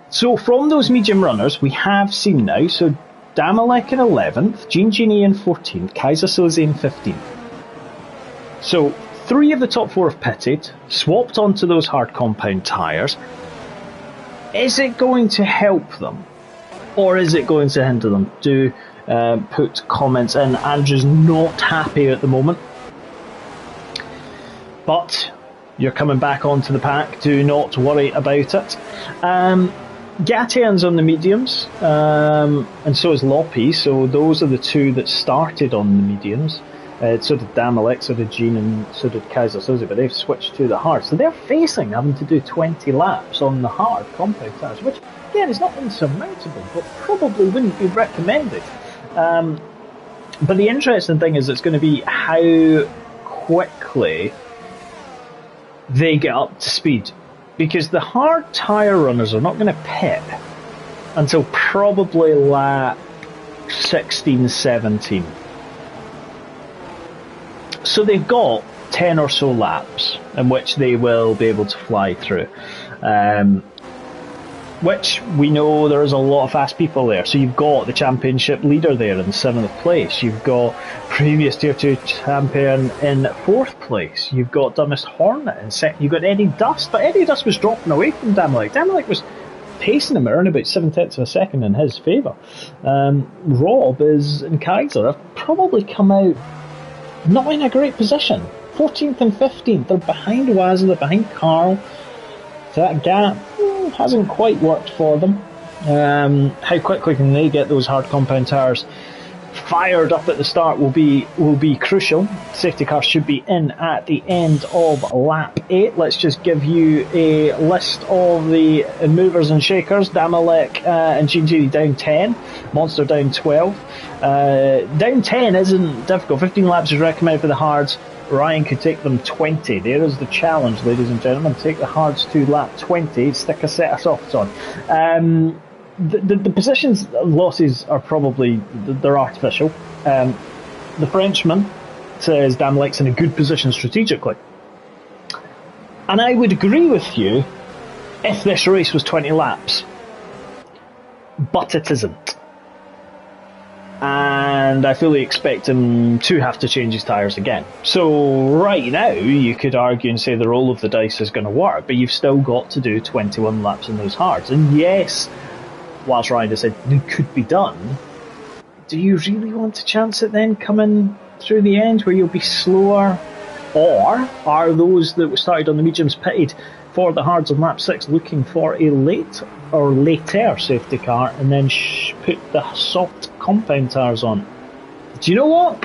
so from those medium runners, we have seen now, so Damalek in 11th, Genie in 14th, Kaiser Soze in 15th. So 3 of the top 4 have pitted, swapped onto those hard compound tyres. Is it going to help them? Or is it going to hinder them? Do put comments in. Andrew's not happy at the moment. But you're coming back onto the pack. Do not worry about it. Gatian's on the mediums, and so is Loppy. So those are the 2 that started on the mediums. So did Damalek, so did Jean, and so did Kaiser Soze, but they've switched to the hard. So they're facing having to do 20 laps on the hard compound tyres, which, again, is not insurmountable, but probably wouldn't be recommended. But the interesting thing is it's going to be how quickly they get up to speed, because the hard tyre runners are not going to pit until probably lap 16, 17. So they've got 10 or so laps in which they will be able to fly through. Which we know there's a lot of fast people there. So you've got the championship leader there in 7th place. You've got previous Tier 2 champion in 4th place. You've got Dumbest Hornet in 2nd. You've got Eddie Dust, but Eddie Dust was dropping away from Damalek. Damalek was pacing him around about 7/10 of a second in his favour. Rob and Kaiser have probably come out not in a great position. 14th and 15th. They're behind Wazza, they're behind Carl. So that gap hasn't quite worked for them. How quickly can they get those hard compound tyres fired up at the start will be crucial. Safety car should be in at the end of lap 8. Let's just give you a list of the movers and shakers. Damalek and Gigi down 10, Monster down 12. Down 10 isn't difficult. 15 laps is recommended for the hards. Ryan could take them 20. There is the challenge, ladies and gentlemen. Take the hards to lap 20. Stick a set of softs on. The positions losses are probably they're artificial. The Frenchman says Damalek's in a good position strategically, and I would agree with you if this race was 20 laps, but it isn't. And I fully expect him to have to change his tyres again. So right now, you could argue and say the roll of the dice is going to work, but you've still got to do 21 laps in those hards. And yes, whilst Ryan has said it could be done, do you really want to chance it then coming through the end where you'll be slower? Or are those that started on the mediums pitted for the hards on lap 6 looking for a late or later safety car and then put the soft compound tyres on? Do you know what?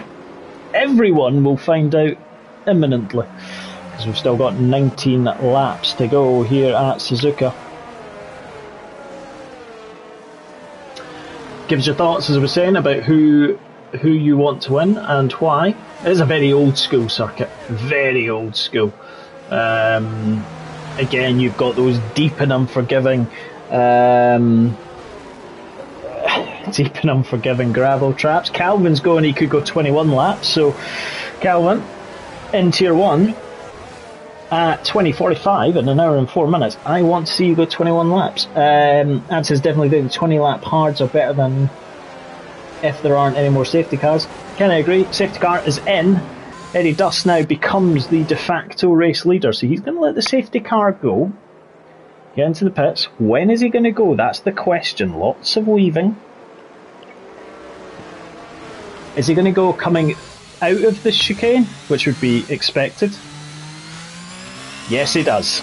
Everyone will find out imminently, because we've still got 19 laps to go here at Suzuka. Give us your thoughts, as I was saying, about who you want to win and why. It is a very old school circuit, very old school. Again, you've got those deep and unforgiving gravel traps. Calvin's going, he could go 21 laps, so Calvin in Tier 1 at 20:45 in an hour and 4 minutes. I want to see you go 21 laps. Answer's definitely doing 20 lap hards are better than if there aren't any more safety cars. Can I agree? Safety car is in. Eddie Dust now becomes the de facto race leader, so he's going to let the safety car go, get into the pits. When is he going to go? That's the question. Lots of weaving. Is he going to go coming out of the chicane, which would be expected? Yes, he does.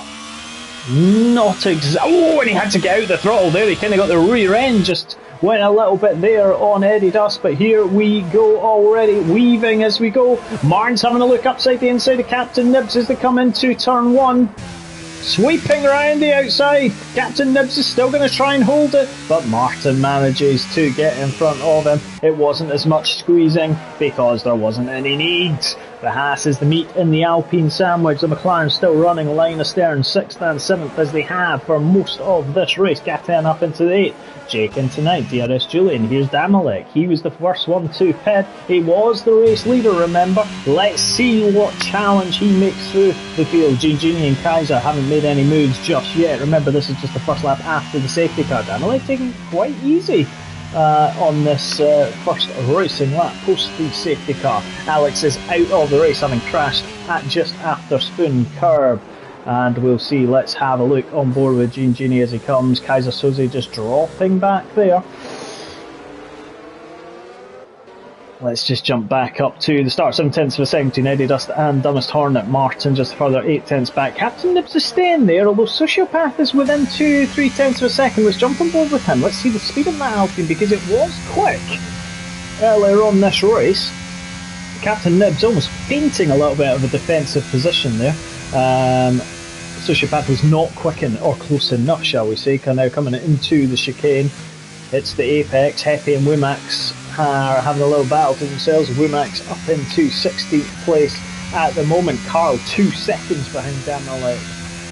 Not oh, and he had to get out the throttle there. He kind of got the rear end, just went a little bit there on Eddie Dust, but here we go already, weaving as we go. Martin's having a look upside the inside of Captain Nibs as they come into turn 1. Sweeping around the outside. Captain Nibs is still going to try and hold it, but Martin manages to get in front of him. It wasn't as much squeezing because there wasn't any need. The Haas is the meat in the Alpine sandwich. The McLaren still running line astern, 6th and 7th as they have for most of this race. Gaten up into the 8th. Jake into 9th. DRS Julian. Here's Damalek. He was the first one to pit. He was the race leader, remember. Let's see what challenge he makes through the field. Gini and Kaiser haven't made any moves just yet. Remember, this is just the first lap after the safety car. Damalek taking it quite easy on this first racing lap post the safety car. Alex is out of the race, having crashed at just after Spoon Curb. And we'll see, let's have a look on board with Gini as he comes. Kaiser Soze just dropping back there. Let's just jump back up to the start. 7/10 of a second between Eddie Dust and Dumbest Hornet. Martin just further 8/10 back. Captain Nibs is staying there, although Sociopath is within 2-3/10 of a second. Let's jump on board with him. Let's see the speed of that Alpine, because it was quick earlier on this race. Captain Nibs almost fainting a little bit of a defensive position there. Sociopath was not quick or close enough, shall we say. Now coming into the chicane, it's the apex. Heppy and Wimax are having a little battle to themselves. Womack's up into 16th place at the moment. Carl 2 seconds behind Damalek.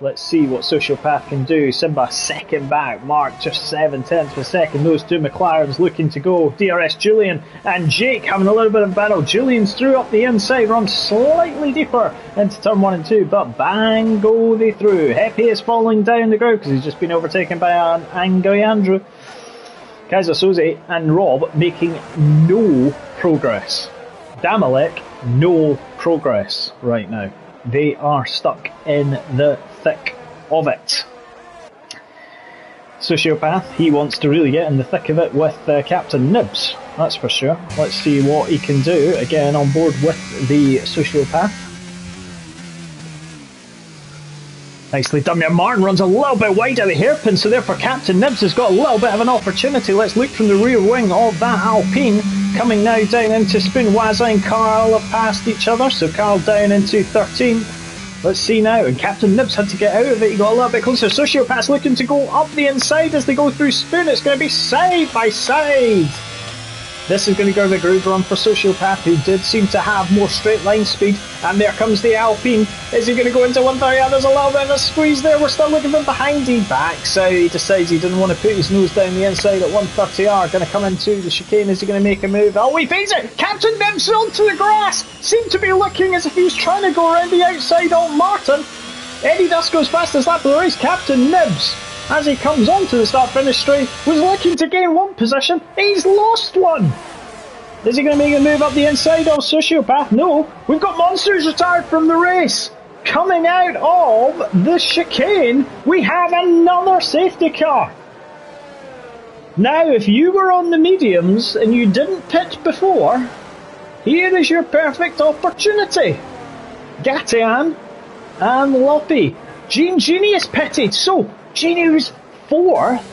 Let's see what Sociopath can do. Simba second back. Mark just 7/10 of a second. Those two McLarens looking to go. DRS Julian and Jake having a little bit of battle. Julian's through up the inside, runs slightly deeper into turn 1 and 2, but bang go they through. Hepe is falling down the ground because he's just been overtaken by an angry Andrew. Kaiser Soze and Rob making no progress. Damalek, no progress right now. They are stuck in the thick of it. Sociopath, he wants to really get in the thick of it with Captain Nibs, that's for sure. Let's see what he can do. Again, on board with the Sociopath. Nicely done there. Martin runs a little bit wide of the hairpin, so therefore Captain Nibs has got a little bit of an opportunity. Let's look from the rear wing of that Alpine. Coming now down into spin. Wazza and Carl have passed each other, so Carl down into 13th. Let's see now, and Captain Nibs had to get out of it. He got a little bit closer. Sociopath's looking to go up the inside as they go through spin. It's going to be side by side. This is going to go the groove run for Sociopath, who did seem to have more straight line speed. And there comes the Alpine. Is he going to go into 130? Yeah, there's a little bit of a squeeze there. We're still looking from behind. He backs out. He decides he didn't want to put his nose down the inside at 130R. Going to come into the chicane. Is he going to make a move? Oh, he fades it. Captain Nibs onto the grass. Seemed to be looking as if he was trying to go around the outside on Martin. Eddie Dusko's fastest lap of the race. Captain Nibs, as he comes onto the start-finish straight, was looking to gain one position. He's lost one. Is he going to make a move up the inside of Sociopath? No. We've got Monsters retired from the race. Coming out of the chicane, we have another safety car. Now, if you were on the mediums and you didn't pit before, here is your perfect opportunity. Gatian and Loppy. Genie is pitted, so Genie, who's 4th,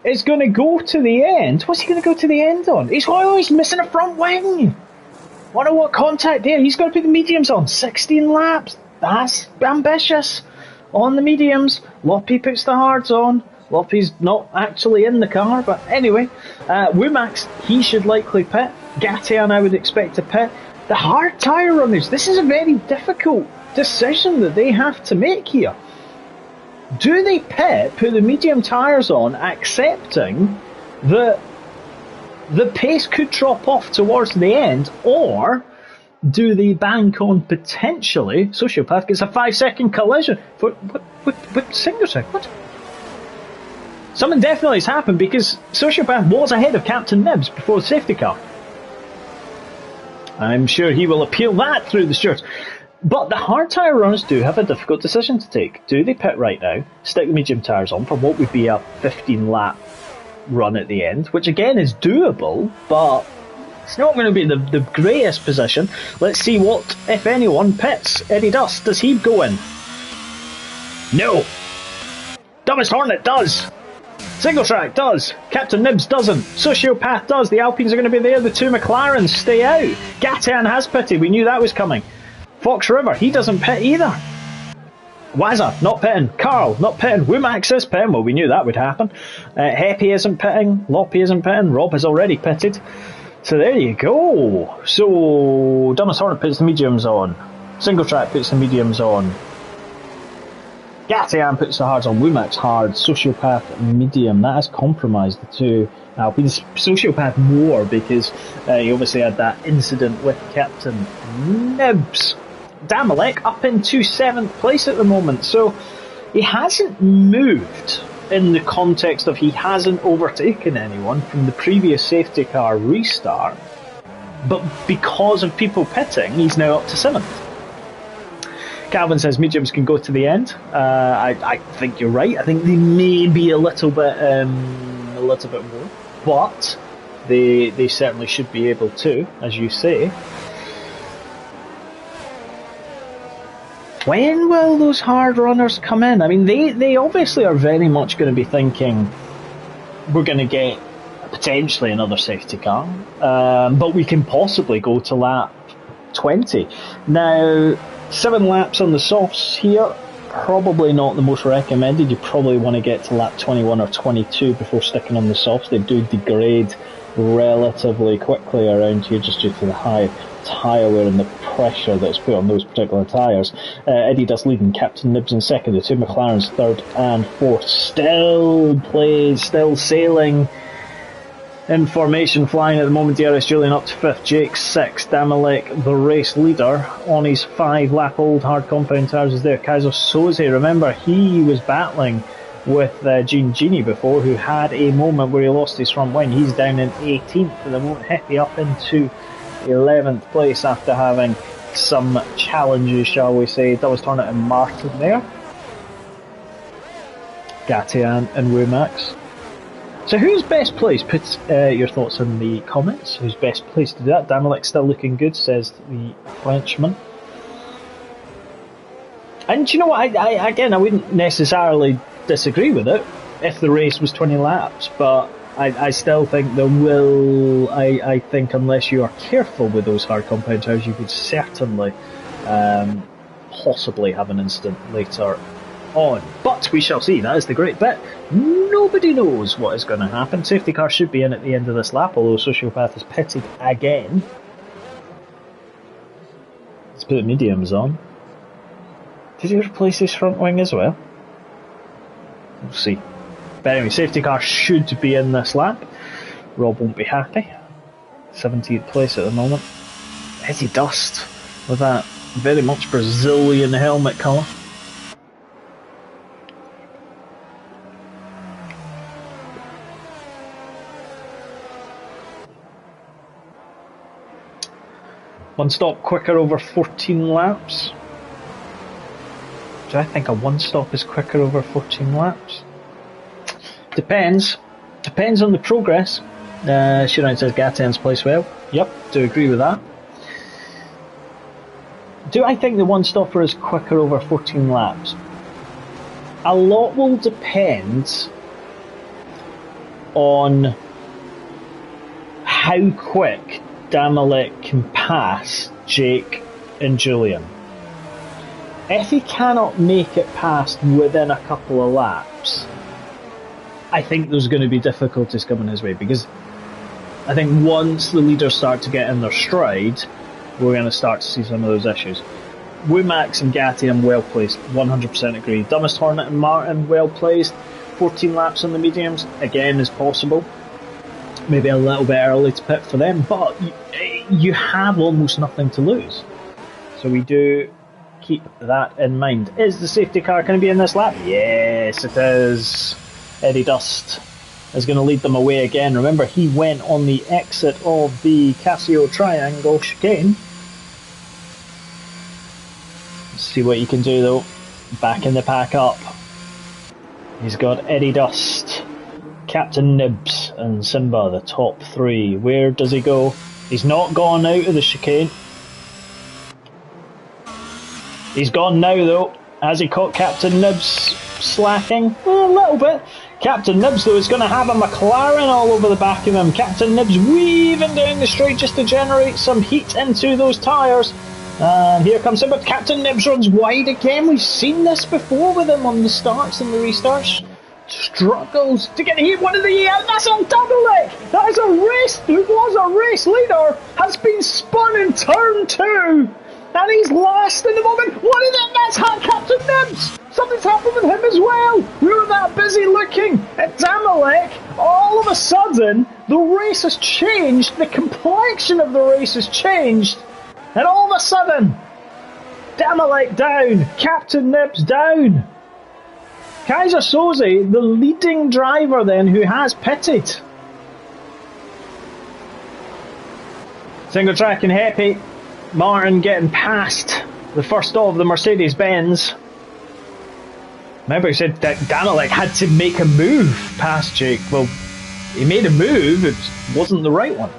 is going to go to the end. What's he going to go to the end on? He's missing a front wing. Wonder what contact there. He's got to put the mediums on. 16 laps. That's ambitious. On the mediums, Loppy puts the hards on. Loppy's not actually in the car, but anyway. Womax, he should likely pit. Gatian, I would expect to pit. The hard tyre runners, this is a very difficult decision that they have to make here. Do they pit, put the medium tyres on, accepting that the pace could drop off towards the end, or do they bank on potentially Sociopath gets a 5-second collision? What single sec? What? Something definitely has happened because Sociopath was ahead of Captain Nibs before the safety car. I'm sure he will appeal that through the stewards. But the hard tyre runners do have a difficult decision to take. Do they pit right now, stick the medium tyres on for what would be a 15 lap run at the end, which again is doable, but it's not going to be the greatest position. Let's see what, if anyone, pits. Eddie Dust, does he go in? No. Dumbest Hornet does. Single Track does. Captain Nibs doesn't. Sociopath does. The Alpines are going to be there. The two McLarens stay out. Gatian has pitted. We knew that was coming. Fox River, he doesn't pit either. Wazza, not pitting. Carl, not pitting. Womax is pitting. Well, we knew that would happen. Hepe isn't pitting. Loppy isn't pitting. Rob has already pitted. So there you go. So, Dumbest Hornet puts the mediums on. Single Track puts the mediums on. Gatian puts the hards on. Womax hard. Sociopath medium. That has compromised the two Alpines. Sociopath more because he obviously had that incident with Captain Nibs. Damalek up into 7th place at the moment, so he hasn't moved in the context of he hasn't overtaken anyone from the previous safety car restart, but because of people pitting, he's now up to 7th. Calvin says mediums can go to the end. I think you're right. I think they may be a little bit more, but they certainly should be able to, as you say. When will those hard runners come in? I mean, they obviously are very much going to be thinking we're going to get potentially another safety car, but we can possibly go to lap 20. Now, 7 laps on the softs here, probably not the most recommended. You probably want to get to lap 21 or 22 before sticking on the softs. They do degrade relatively quickly around here just due to the high tyre wear and the pressure that's put on those particular tyres. Eddie Dust leading, Captain Nibs in second, the two McLarens third and fourth. Still sailing in formation, flying at the moment. DRS Julian up to fifth, Jake sixth, Damalek the race leader on his 5-lap-old hard compound tyres is there. Kaiser Soze, remember he was battling with Gene Genie before, who had a moment where he lost his front wing. He's down in 18th at the moment. Heppy up into 11th place after having some challenges, shall we say. Doubles Tornit and Martin there. Gatian and Wumax. So who's best placed? Put your thoughts in the comments. Who's best placed to do that? Damalek still looking good, says the Frenchman. And do you know what? I wouldn't necessarily disagree with it if the race was 20 laps, but I still think there will. I think unless you are careful with those hard compound tyres, you could certainly possibly have an incident later on. But we shall see. That is the great bit. Nobody knows what is going to happen. Safety car should be in at the end of this lap, although Sociopath is pitted again. Let's put the mediums on. Did he replace his front wing as well? We'll see. But anyway, safety car should be in this lap. Rob won't be happy. 17th place at the moment. Eddie Dust with that very much Brazilian helmet colour. One stop quicker over 14 laps. Do I think a one stop is quicker over 14 laps? Depends. Depends on the progress. Shiran says Gatian's placed well. Yep, do agree with that. Do I think the one stopper is quicker over 14 laps? A lot will depend on how quick Damalek can pass Jake and Julian. If he cannot make it past within a couple of laps, I think there's going to be difficulties coming his way, because I think once the leaders start to get in their stride, we're going to start to see some of those issues. Wumax and Gatian well placed, 100% agree. Dumbest Hornet and Martin well placed, 14 laps on the mediums, again is possible. Maybe a little bit early to pit for them, but you have almost nothing to lose. So we do keep that in mind. Is the safety car going to be in this lap? Yes, it is. Eddie Dust is going to lead them away again. Remember, he went on the exit of the Casio Triangle chicane. Let's see what you can do though. Back in the pack up. He's got Eddie Dust, Captain Nibs and Simba, the top three. Where does he go? He's not gone out of the chicane. He's gone now though. Has he caught Captain Nibs slacking? A little bit. Captain Nibs though is going to have a McLaren all over the back of him. Captain Nibs weaving down the straight just to generate some heat into those tyres. And here comes Simba. Captain Nibs runs wide again. We've seen this before with him on the starts and the restarts. Struggles to get the heat. One of the that's on Damalek. That is a race. Who was a race leader has been spun in turn 2, and he's last in the moment. What is it? That's Captain Nibs. Something's happened with him as well. We were that busy looking at Damalek. All of a sudden, the race has changed. The complexion of the race has changed, and all of a sudden, Damalek down, Captain Nibs down. Kaiser Soze, the leading driver then, who has pitted. Single track and Heppy. Martin getting past the first of the Mercedes-Benz. Remember, he said that Damalek had to make a move past Jake. Well, he made a move, it wasn't the right one.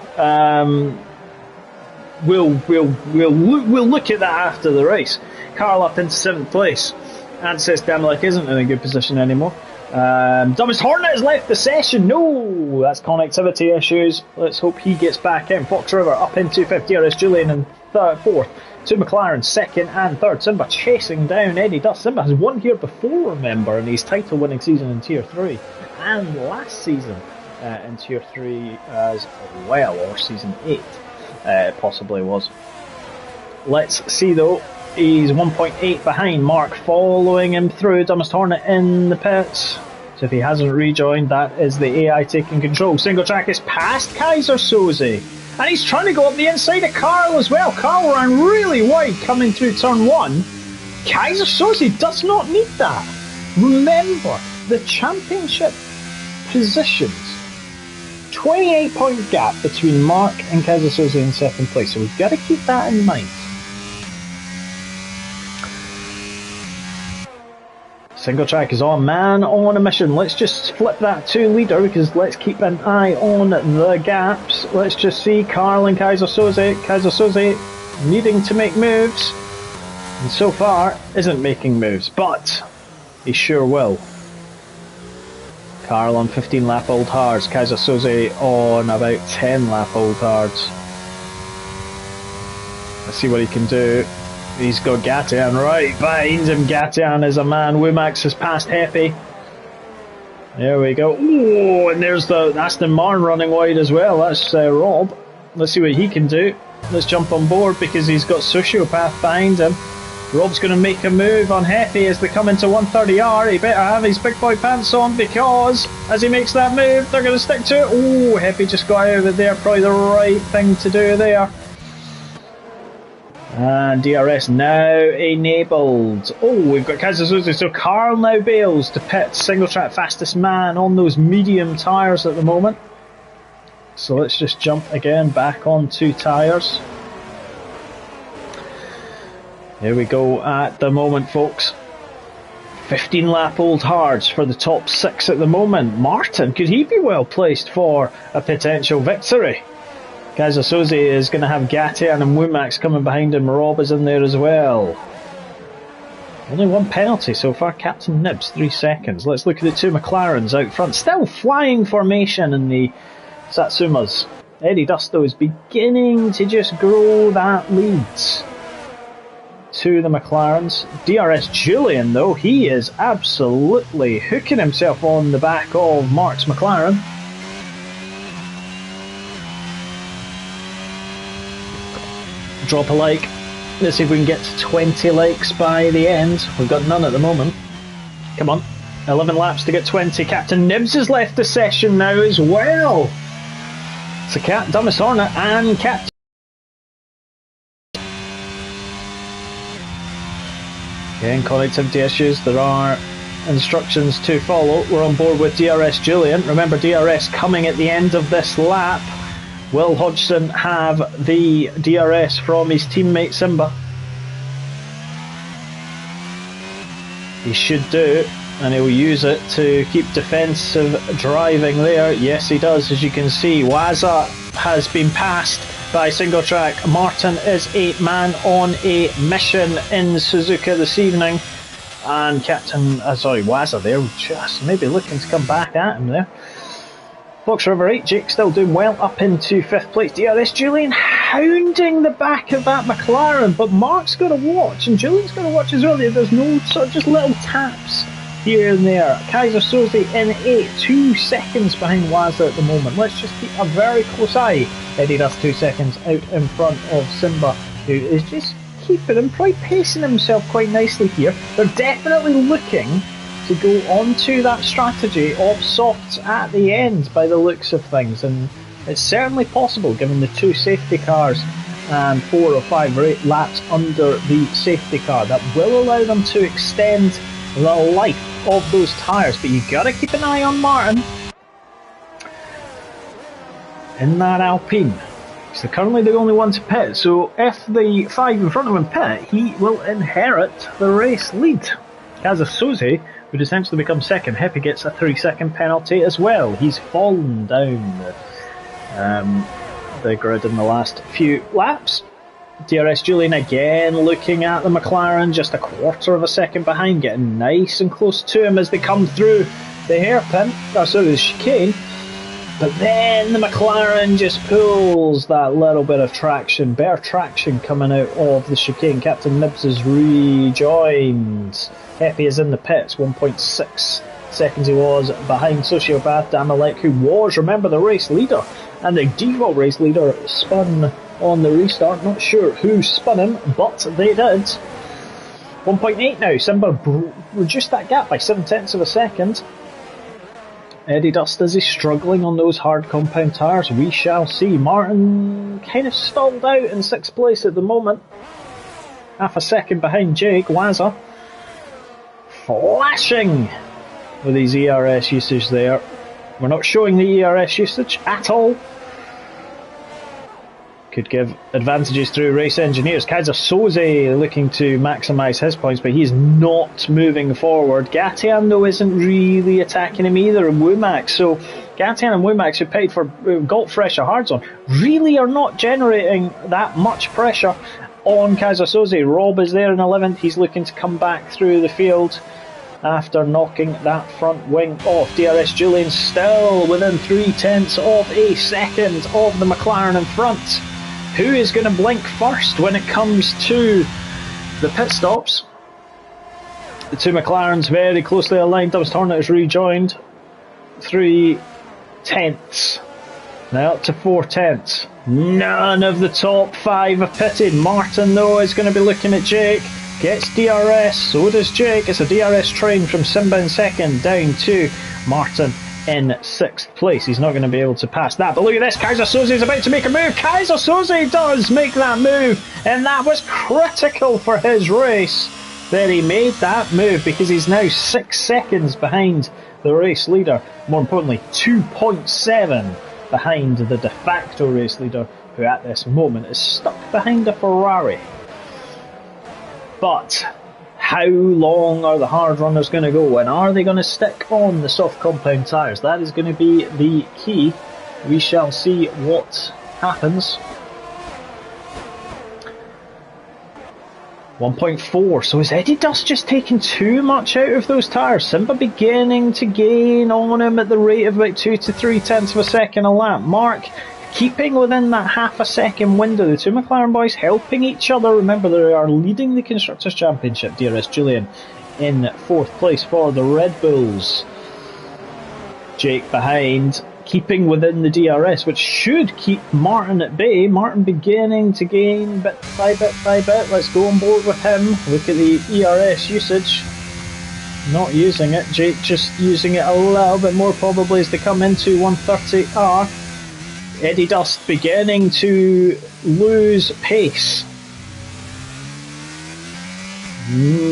We'll look at that after the race. Carl up into 7th place. And says Damalek isn't in a good position anymore. Dumbest Hornet has left the session. No, that's connectivity issues. Let's hope he gets back in. Fox River up into 5th. DRS Julian in 4th. Two McLaren 2nd and 3rd. Simba chasing down Eddie Dust. Simba has won here before, remember, in his title winning season in Tier 3. And last season in Tier 3 as well, or Season 8 it possibly was. Let's see though, he's 1.8 behind Mark, following him through. Dumbest Hornet in the pits. So if he hasn't rejoined, that is the AI taking control. Single track is past Kaiser Soze. And he's trying to go up the inside of Carl as well. Carl ran really wide coming through turn 1. Kaiser Soze does not need that. Remember, the championship positions. 28-point gap between Mark and Kaiser Soze in second place. So we've got to keep that in mind. Single track is on, man on a mission. Let's just flip that to leader because let's keep an eye on the gaps. Let's just see Carl and Kaiser Soze. Kaiser Soze needing to make moves, and so far isn't making moves, but he sure will. Carl on 15 lap old hards, Kaiser Soze on about 10 lap old hards. Let's see what he can do. He's got Gatian right behind him. Gatian is a man. Wumax has passed Heppy. There we go. Oh, and there's that's the Marn running wide as well. That's Rob. Let's see what he can do. Let's jump on board because he's got Sociopath behind him. Rob's going to make a move on Heppy as they come into 130R. He better have his big boy pants on because as he makes that move, they're going to stick to it. Oh, Heppy just got out of there. Probably the right thing to do there. And DRS now enabled. Oh, we've got Kaiser Soze. So Carl now bails to pit. Single track fastest man on those medium tyres at the moment. So let's just jump again back on 2 tyres. Here we go at the moment, folks. 15 lap old hards for the top 6 at the moment. Martin, could he be well placed for a potential victory? Kaiser Soze is going to have Gatian and Wumax coming behind him. Rob is in there as well. Only one penalty so far. Captain Nibs, 3 seconds. Let's look at the 2 McLarens out front. Still flying formation in the Satsumas. Eddie Dusto is beginning to just grow that lead to the McLarens. DRS Julian, though, he is absolutely hooking himself on the back of Mark's McLaren. Drop a like. Let's see if we can get to 20 likes by the end. We've got none at the moment. Come on. 11 laps to get 20. Captain Nibs has left the session now as well. So Dumbest Hornet and Captain. Again, connectivity issues. There are instructions to follow. We're on board with DRS Julian. Remember, DRS coming at the end of this lap. Will Hodgson have the DRS from his teammate Simba? He should do, and he'll use it to keep defensive driving there. Yes, he does. As you can see, Waza has been passed by single track. Martin is a man on a mission in Suzuka this evening, and Waza there, just maybe looking to come back at him there. Fox River 8, Jake still doing well up into 5th place. DRS Julian hounding the back of that McLaren, but Mark's got to watch, and Julian's got to watch as well. There's no sort of just little taps here and there. Kaiser Soze in 8, 2 seconds behind Waza at the moment. Let's just keep a very close eye. Eddie does 2 seconds out in front of Simba, who is just keeping him, probably pacing himself quite nicely here. They're definitely looking to go on to that strategy of softs at the end by the looks of things, and it's certainly possible given the 2 safety cars and 4 or 5 or 8 laps under the safety car. That will allow them to extend the life of those tyres, but you gotta keep an eye on Martin in that Alpine. He's currently the only one to pit, so if the 5 in front of him pit, he will inherit the race lead. Kaiser Soze would essentially become second. Heppy gets a 3-second penalty as well. He's fallen down the grid in the last few laps. DRS Julian again looking at the McLaren, just a quarter of a second behind, getting nice and close to him as they come through the hairpin, the chicane. But then the McLaren just pulls that little bit of traction, better traction coming out of the chicane. Captain Nibs is rejoined. Heppy is in the pits, 1.6 seconds he was behind Sociopath Damalek, who was, remember, the race leader and the default race leader, spun on the restart. Not sure who spun him, but they did. 1.8 now. Simba reduced that gap by 7/10 of a second. Eddie Dust, is he struggling on those hard compound tyres? We shall see. Martin kind of stalled out in 6th place at the moment. Half a second behind Jake. Wazza flashing with his ERS usage there. We're not showing the ERS usage at all. Could give advantages through race engineers. Kaiser Soze looking to maximise his points, but he's not moving forward. Gatian, though, isn't really attacking him either, and Womack. So Gatian and Womack, who paid for Galt Fresh or Hard Zone, really are not generating that much pressure on Kaiser Soze. Rob is there in 11th. He's looking to come back through the field after knocking that front wing off. DRS Julian still within 3/10 of a second of the McLaren in front. Who is going to blink first when it comes to the pit stops? The two McLarens very closely aligned. Dubs Hornet has rejoined. 3/10. Now up to 4/10. None of the top 5 have pitted. Martin, though, is going to be looking at Jake. Gets DRS, so does Jake. It's a DRS train from Simba in 2nd down to Martin in 6th place. He's not going to be able to pass that. But look at this, Kaiser Soze is about to make a move. Kaiser Soze does make that move, and that was critical for his race that he made that move, because he's now 6 seconds behind the race leader. More importantly, 2.7 behind the de facto race leader, who at this moment is stuck behind a Ferrari. But how long are the hard runners going to go, and are they going to stick on the soft compound tyres? That is going to be the key. We shall see what happens. 1.4. So is Eddie Dust just taking too much out of those tyres? Simba beginning to gain on him at the rate of about 2 to 3/10 of a second a lap. Mark keeping within that half a second window. The two McLaren boys helping each other. Remember, they are leading the Constructors' Championship. DRS Julian in 4th place for the Red Bulls. Jake behind, keeping within the DRS, which should keep Martin at bay. Martin beginning to gain bit by bit by bit. Let's go on board with him. Look at the ERS usage. Not using it. Jake just using it a little bit more probably as they come into 130R. Eddie Dust beginning to lose pace.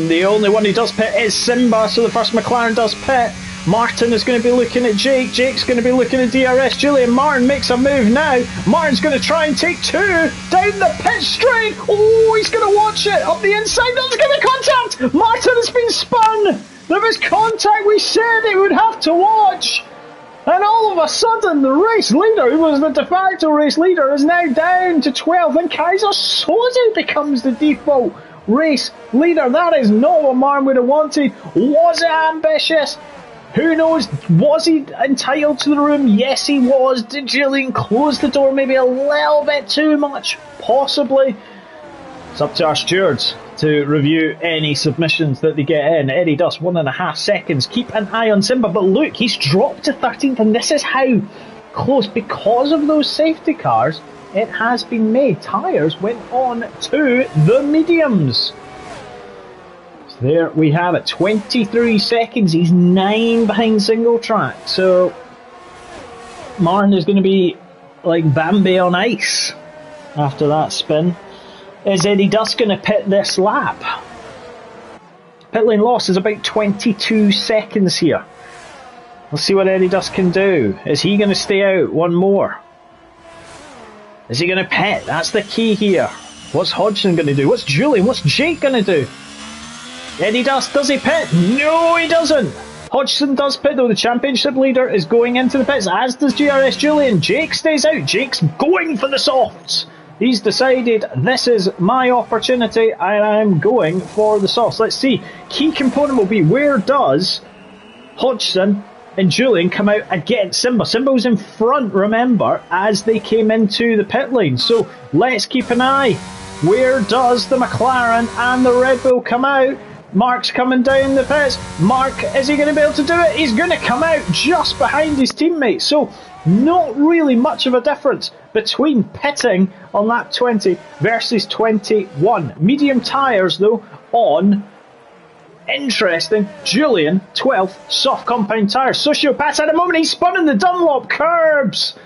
The only one who does pit is Simba, so the first McLaren does pit. Martin is going to be looking at Jake. Jake's going to be looking at DRS Julian. Martin makes a move now. Martin's going to try and take 2 down the pit straight. Oh, he's going to watch it up the inside. There's going to be contact. Martin has been spun. There was contact. We said it would have to watch. And all of a sudden, the race leader, who was the de facto race leader, is now down to 12, and Kaiser Soze becomes the default race leader. That is not what Martin would have wanted. Was it ambitious? Who knows? Was he entitled to the room? Yes, he was. Did Julian close the door maybe a little bit too much? Possibly. It's up to our stewards to review any submissions that they get in. Eddie Dust, 1.5 seconds. Keep an eye on Simba, but look, he's dropped to 13th, and this is how close, because of those safety cars, it has been made. Tyres went on to the mediums. So there we have it, 23 seconds. He's 9 behind single track. So Martin is going to be like Bambi on ice after that spin. Is Eddie Dust going to pit this lap? Pit lane loss is about 22 seconds here. Let's see what Eddie Dust can do. Is he going to stay out one more? Is he going to pit? That's the key here. What's Hodgson going to do? What's Julian? What's Jake going to do? Eddie Dust, does he pit? No, he doesn't. Hodgson does pit, though. The championship leader is going into the pits, as does GRS Julian. Jake stays out. Jake's going for the softs. He's decided, this is my opportunity, and I'm going for the softs. Let's see. Key component will be, where does Hodgson and Julian come out against Simba? Simba was in front, remember, as they came into the pit lane. So let's keep an eye. Where does the McLaren and the Red Bull come out? Mark's coming down the pits. Mark, is he going to be able to do it? He's going to come out just behind his teammate. So not really much of a difference between pitting on lap 20 versus 21. Medium tyres though on, interesting, Julian 12th soft compound tyres. Sociopath at the moment, he's spun in the Dunlop curbs.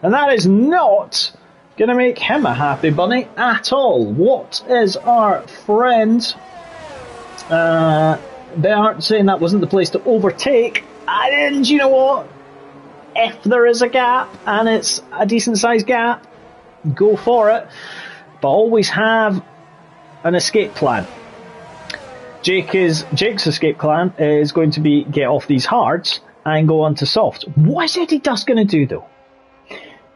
And that is not going to make him a happy bunny at all. What is our friend... they aren't saying that wasn't the place to overtake. And you know what? If there is a gap, and it's a decent sized gap, go for it. But always have an escape plan. Jake's escape plan is going to be get off these hards and go on to soft. What is Eddie Dust going to do though?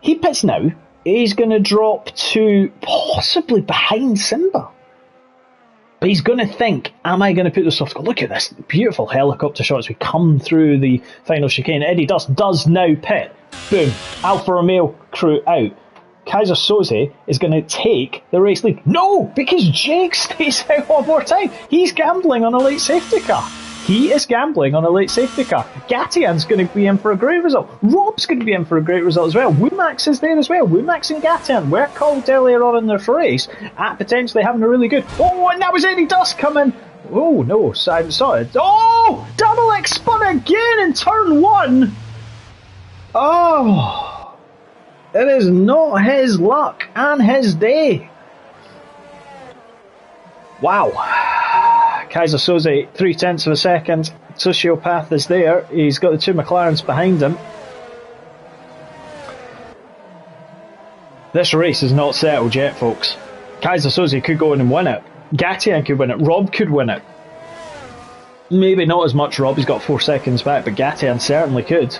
He pits now. He's going to drop to possibly behind Simba. But he's going to think, am I going to put the soft? Look at this beautiful helicopter shot as we come through the final chicane. Eddie Dust does now pit. Boom. Alfa Romeo crew out. Kaiser Soze is going to take the race lead. No, because Jake stays out one more time. He's gambling on a late safety car. He is gambling on a late safety car. Gatian's going to be in for a great result. Rob's going to be in for a great result as well. Womax is there as well. Womax and Gatian were called earlier on in their race at potentially having a really good... Oh, and that was Eddie Dust coming. Oh, no, I saw it. Oh, double X spun again in turn 1. Oh, it is not his luck and his day. Wow. Kaiser Soze, 0.3 of a second. Sociopath is there. He's got the two McLarens behind him. This race is not settled yet, folks. Kaiser Soze could go in and win it. Gatian could win it. Rob could win it. Maybe not as much Rob, he's got 4 seconds back, but Gatian certainly could.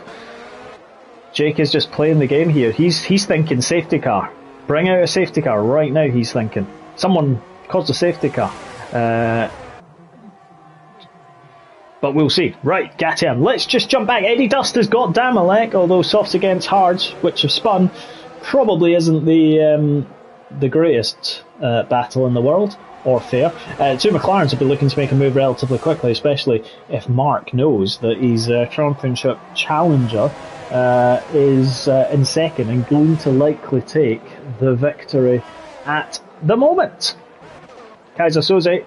Jake is just playing the game here. He's thinking safety car. Bring out a safety car right now, he's thinking. Someone calls a safety car. But we'll see. Right, Gatian. Let's just jump back. Eddie Dust has got Damalek, although softs against hards, which have spun, probably isn't the greatest battle in the world, or fair. Two McLarens will be looking to make a move relatively quickly, especially if Mark knows that his championship challenger is in second and going to likely take the victory at the moment. Kaiser Soze.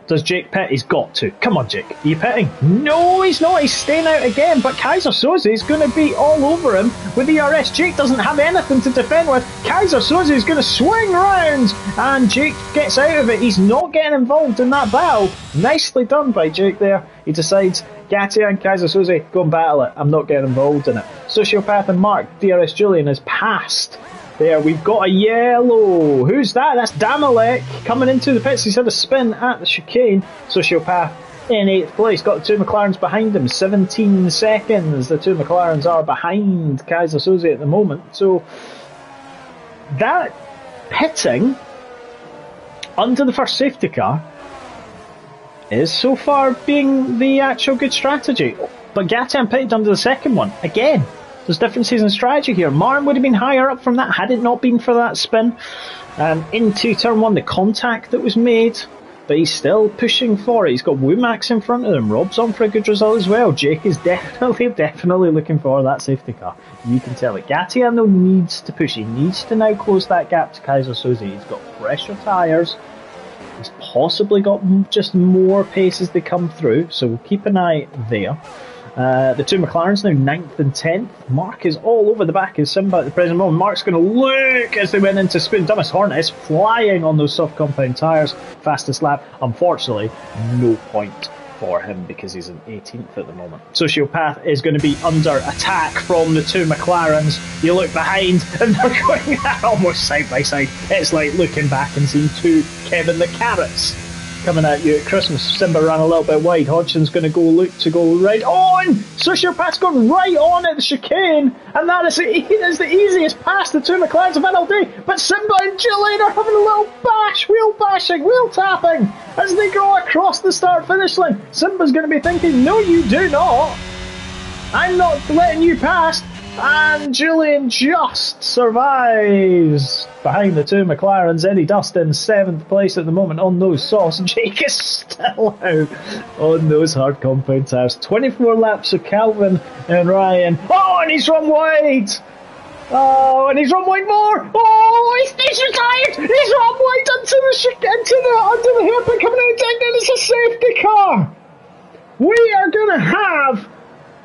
Does Jake pit? He's got to. Come on, Jake. Are you pitting? No, he's not. He's staying out again. But Kaiser Soze is going to be all over him with the ERS. Jake doesn't have anything to defend with. Kaiser Soze is going to swing round. And Jake gets out of it. He's not getting involved in that battle. Nicely done by Jake there. He decides, Gatia and Kaiser Soze, go and battle it. I'm not getting involved in it. Sociopath and Mark, DRS Julian is passed. There, we've got a yellow. Who's that? That's Damalek coming into the pits. He's had a spin at the chicane. Sociopath in 8th place. Got the two McLarens behind him. 17 seconds. The two McLarens are behind Kaiser Soze at the moment. So, that pitting under the first safety car is so far being the actual good strategy. But Gatian pitted under the second one. Again. There's differences in strategy here. Martin would have been higher up from that had it not been for that spin. Into turn 1, the contact that was made, but he's still pushing for it. He's got Womax in front of him. Rob's on for a good result as well. Jake is definitely looking for that safety car. You can tell it. Gatian though needs to push. He needs to now close that gap to Kaiser Soze. He's got fresher tyres. He's possibly got just more pace as they come through, so we'll keep an eye there. The two McLarens now 9th and 10th. Mark is all over the back of Simba at the present moment. Mark's going to look as they went into spin. Thomas Hornet is flying on those soft compound tyres. Fastest lap. Unfortunately, no point for him because he's in 18th at the moment. Sociopath is going to be under attack from the two McLarens. You look behind and they're going almost side by side. It's like looking back and seeing two Kevin the Carrots coming at you at Christmas. Simba ran a little bit wide. Hodgson's going to go right on. Sociopath's gone right on at the chicane, and that is the easiest pass the two McLarens have had all day. But Simba and Julian are having a little wheel bashing, wheel tapping as they go across the start-finish line. Simba's going to be thinking, no, you do not. I'm not letting you pass. And Julian just survives behind the two McLarens. Eddie Dust in 7th place at the moment on those softs. Jake is still out on those hard compound tyres. 24 laps of Calvin and Ryan. Oh, and he's run wide! Oh, and he's run wide more! Oh, he's retired! He's run wide onto the hairpin coming out and then it's a safety car! We are going to have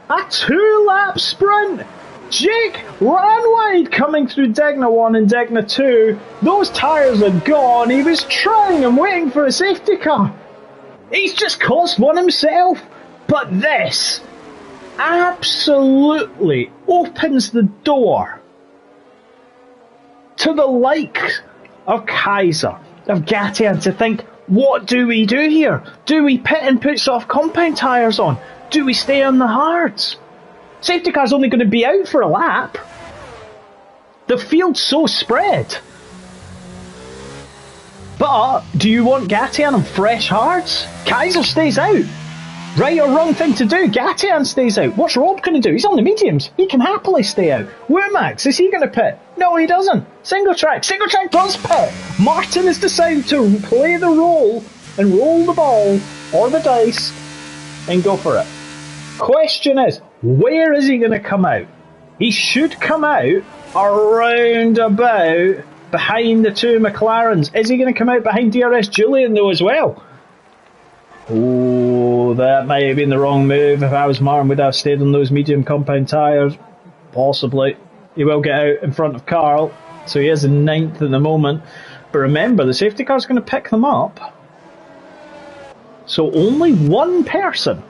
a 2-lap sprint! Jake ran wide coming through Degna 1 and Degna 2. Those tyres are gone. He was trying and waiting for a safety car. He's just caused one himself. But this absolutely opens the door to the likes of Kaiser, of Gatian, to think, what do we do here? Do we pit and put soft compound tyres on? Do we stay on the hards? Safety car's only going to be out for a lap. The field's so spread. But do you want Gatian on fresh hards? Kaiser stays out. Right or wrong thing to do, Gatian stays out. What's Rob going to do? He's on the mediums. He can happily stay out. Womax, is he going to pit? No, he doesn't. Single track does pit. Martin has decided to play the role and roll the ball or the dice and go for it. Question is, where is he going to come out? He should come out around about behind the two McLarens. Is he going to come out behind DRS Julian though as well? Oh, that might have been the wrong move. If I was Martin, would I have stayed on those medium compound tyres? Possibly. He will get out in front of Carl, so he is in 9th at the moment. But remember, the safety car's going to pick them up. So only one person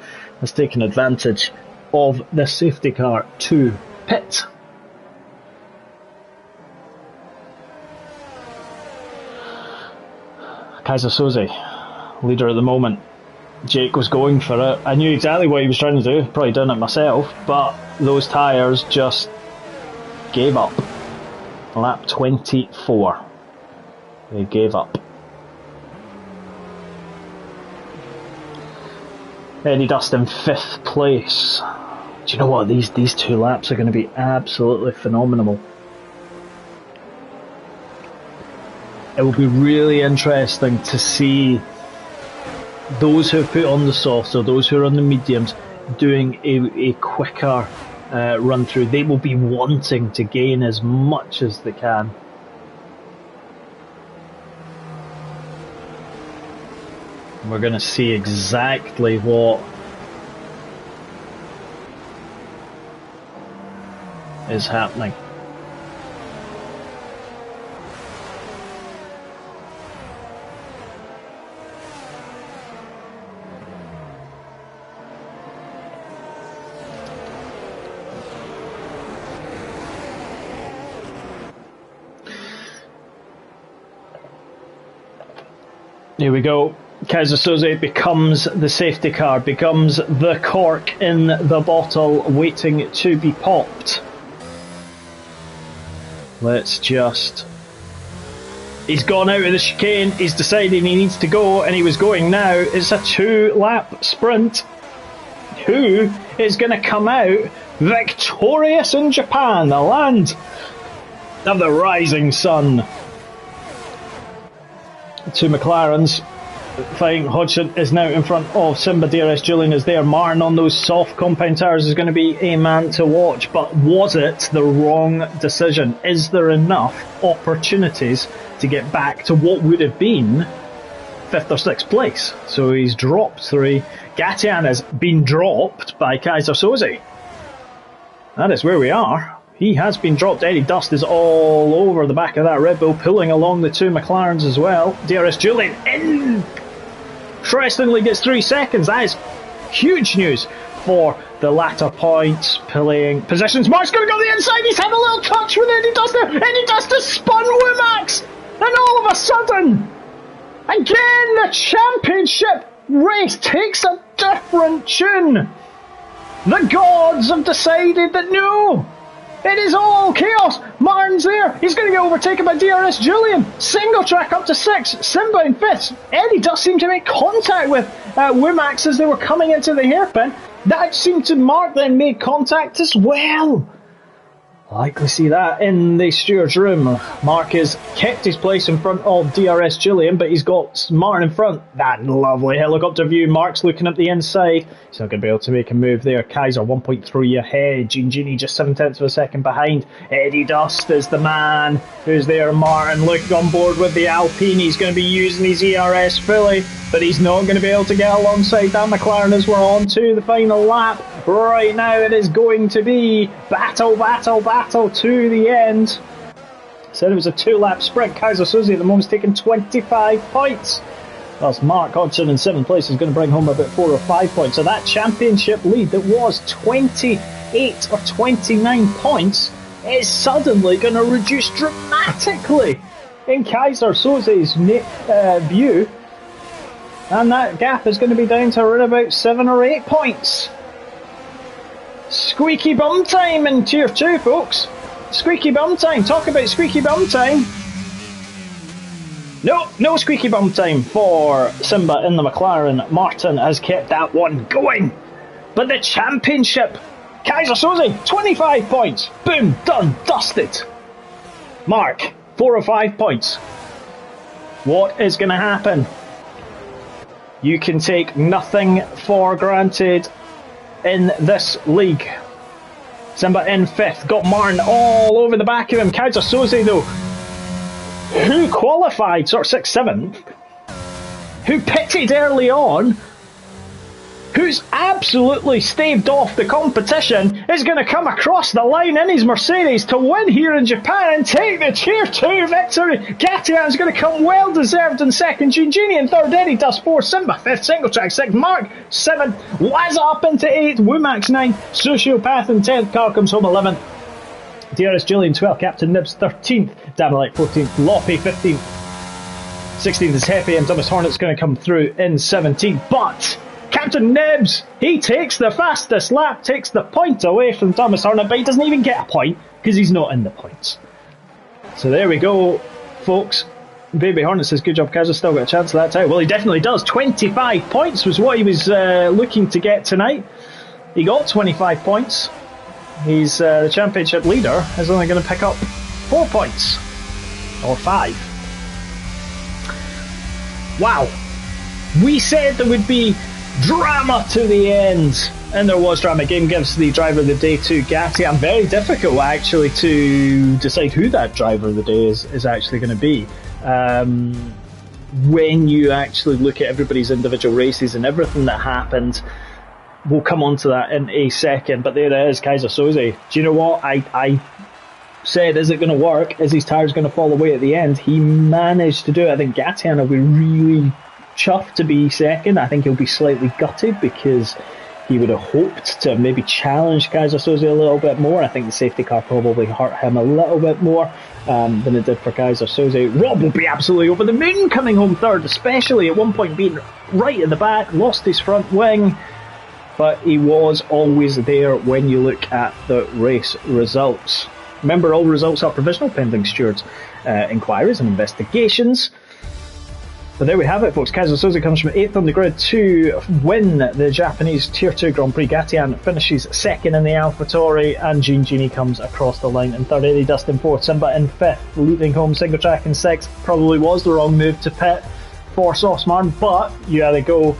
has taken advantage of the safety car to pit. Kaiser Soze, leader at the moment. Jake was going for it. I knew exactly what he was trying to do, probably done it myself, but those tyres just gave up. Lap 24. They gave up. Eddie Dust in 5th place. Do you know what? These 2 laps are going to be absolutely phenomenal. It will be really interesting to see those who have put on the softs or those who are on the mediums doing a quicker run through. They will be wanting to gain as much as they can. We're going to see exactly what is happening. Here we go. Kaiser Soze becomes the safety car, becomes the cork in the bottle waiting to be popped. Let's just... He's gone out of the chicane, he's decided he needs to go, and he was going now. It's a 2-lap sprint. Who is going to come out victorious in Japan, the land of the rising sun? Two McLarens fighting. Hodgson is now in front of Simba. DRS Julian is there. Martin on those soft compound tyres is going to be a man to watch, but was it the wrong decision? Is there enough opportunities to get back to what would have been 5th or 6th place? So he's dropped 3. Gatian has been dropped by Kaiser Soze. That is where we are. He has been dropped. Eddie Dust is all over the back of that Red Bull, pulling along the two McLarens as well. DRS Julian interestingly gets 3 seconds. That is huge news for the latter points. Pulling positions. Mark's going to go the inside. He's had a little touch with Eddie Dust there. Eddie Dust has spun Womax. And all of a sudden, again, the championship race takes a different tune. The gods have decided that no, it is all chaos. Martin's there. He's going to get overtaken by DRS Julian. Single track up to 6. Simba in 5th. Eddie does seem to make contact with Womax as they were coming into the hairpin. That seemed to Mark then made contact as well. Likely see that in the steward's room. Mark has kept his place in front of DRS Julian, but he's got Martin in front. That lovely helicopter view. Mark's looking up the inside. He's not going to be able to make a move there. Kaiser 1.3 ahead. Gini just 7/10 of a second behind. Eddie Dust is the man who's there. Martin looking on board with the Alpine. He's going to be using his ERS fully, but he's not going to be able to get alongside that McLaren as we're on to the final lap. Right now it is going to be battle to the end. Said it was a 2-lap sprint. Kaiser Suzuki at the moment is taking 25 points. Whilst Mark Hodgson in 7th place is going to bring home about 4 or 5 points. So that championship lead that was 28 or 29 points is suddenly going to reduce dramatically in Kaiser Suzuki's view. And that gap is going to be down to around about 7 or 8 points. Squeaky bum time in Tier 2, folks. Squeaky bum time. Talk about squeaky bum time. No squeaky bum time for Simba in the McLaren. Martin has kept that one going. But the championship, Kaiser Suzuki, 25 points. Boom, done, dusted. Mark, 4 or 5 points. What is going to happen? You can take nothing for granted in this league. Simba in 5th, got Martin all over the back of him. Kaiser Suzuki though, who qualified sort of 6th, 7th, who pitted early on, who's absolutely staved off the competition, is going to come across the line in his Mercedes to win here in Japan and take the Tier 2 victory. Gatian's going to come well deserved in 2nd, Gini in 3rd, Eddie Dust 4th, Simba 5th, Single Track 6th, Mark 7th, Wazza up into 8th, Wumax 9th, Sociopath in 10th, Carl comes home 11th, DRS Julian 12th, Captain Nibs 13th, Damalek 14th, Loppy 15th, 16th is Hefe, and Thomas Hornet's going to come through in 17th, but Captain Nibs, he takes the fastest lap, takes the point away from Thomas Hornet, but he doesn't even get a point because he's not in the points. So there we go, folks. Baby Hornet says, good job, Kaz, still got a chance of that time. Well, he definitely does. 25 points was what he was looking to get tonight. He got 25 points. He's the championship leader, is only going to pick up 4 points. Or 5. Wow. We said there would be drama to the end, and there was drama. Game gives the driver of the day to Gatian. Very difficult actually to decide who that driver of the day is actually going to be. When you actually look at everybody's individual races and everything that happened, we'll come on to that in a second, but there it is, Kaiser Soze. Do you know what? I said, is it going to work? Is his tyres going to fall away at the end? He managed to do it. I think Gatian will be really chuffed to be second. I think he'll be slightly gutted because he would have hoped to maybe challenge Kaiser Soze a little bit more. I think the safety car probably hurt him a little bit more than it did for Kaiser Soze. Rob will be absolutely over the moon coming home third, especially at one point being right at the back, lost his front wing, but he was always there when you look at the race results. Remember, all results are provisional pending stewards' inquiries and investigations. But there we have it, folks. Kaiser Soze comes from 8th on the grid to win the Japanese Tier 2 Grand Prix. Gatian finishes 2nd in the AlphaTauri, and Gini comes across the line in 3rd. Eddie Dust in 4th, Simba in 5th, leading home Single Track in 6th. Probably was the wrong move to pit for Sauce Martin, but you had to go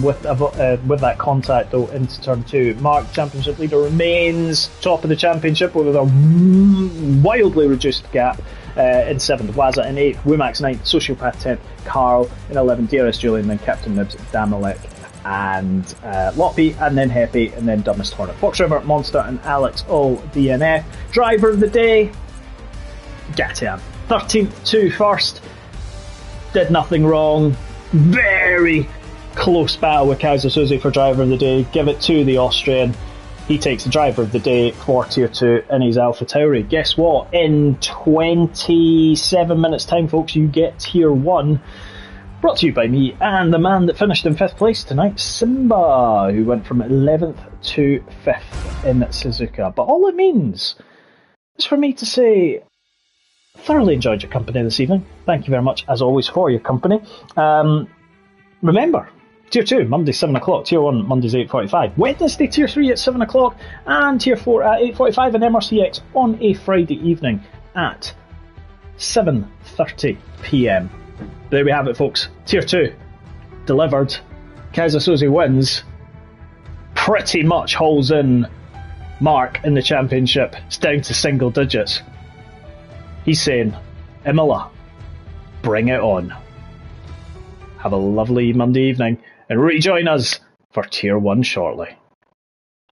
with that contact though into turn 2. Mark, championship leader, remains top of the championship with a wildly reduced gap. In 7th, Wazza in 8th, Wumax 9th, Sociopath 10th, Carl in 11th, DRS Julian, then Captain Nibs, Damalek, and Loppy, and then Hefe, and then Dumbest Hornet. Fox River, Monster, and Alex all DNF. Driver of the day, Gatian. 13th to 1st, did nothing wrong. Very close battle with Kaiser Soze for driver of the day. Give it to the Austrian. He takes the driver of the day for Tier 2 in his AlphaTauri. Guess what? In 27 minutes time, folks, you get Tier 1. Brought to you by me and the man that finished in 5th place tonight, Simba, who went from 11th to 5th in Suzuka. But all it means is for me to say, thoroughly enjoyed your company this evening. Thank you very much, as always, for your company. Remember, Tier 2, Monday 7 o'clock. Tier 1, Mondays 8:45. Wednesday, Tier 3 at 7 o'clock. And Tier 4 at 8:45. And MRCX on a Friday evening at 7:30 PM. There we have it, folks. Tier 2 delivered. Kazasozi wins. Pretty much hauls in Mark in the championship. It's down to single digits. He's saying, Imola, bring it on. Have a lovely Monday evening and rejoin us for Tier 1 shortly.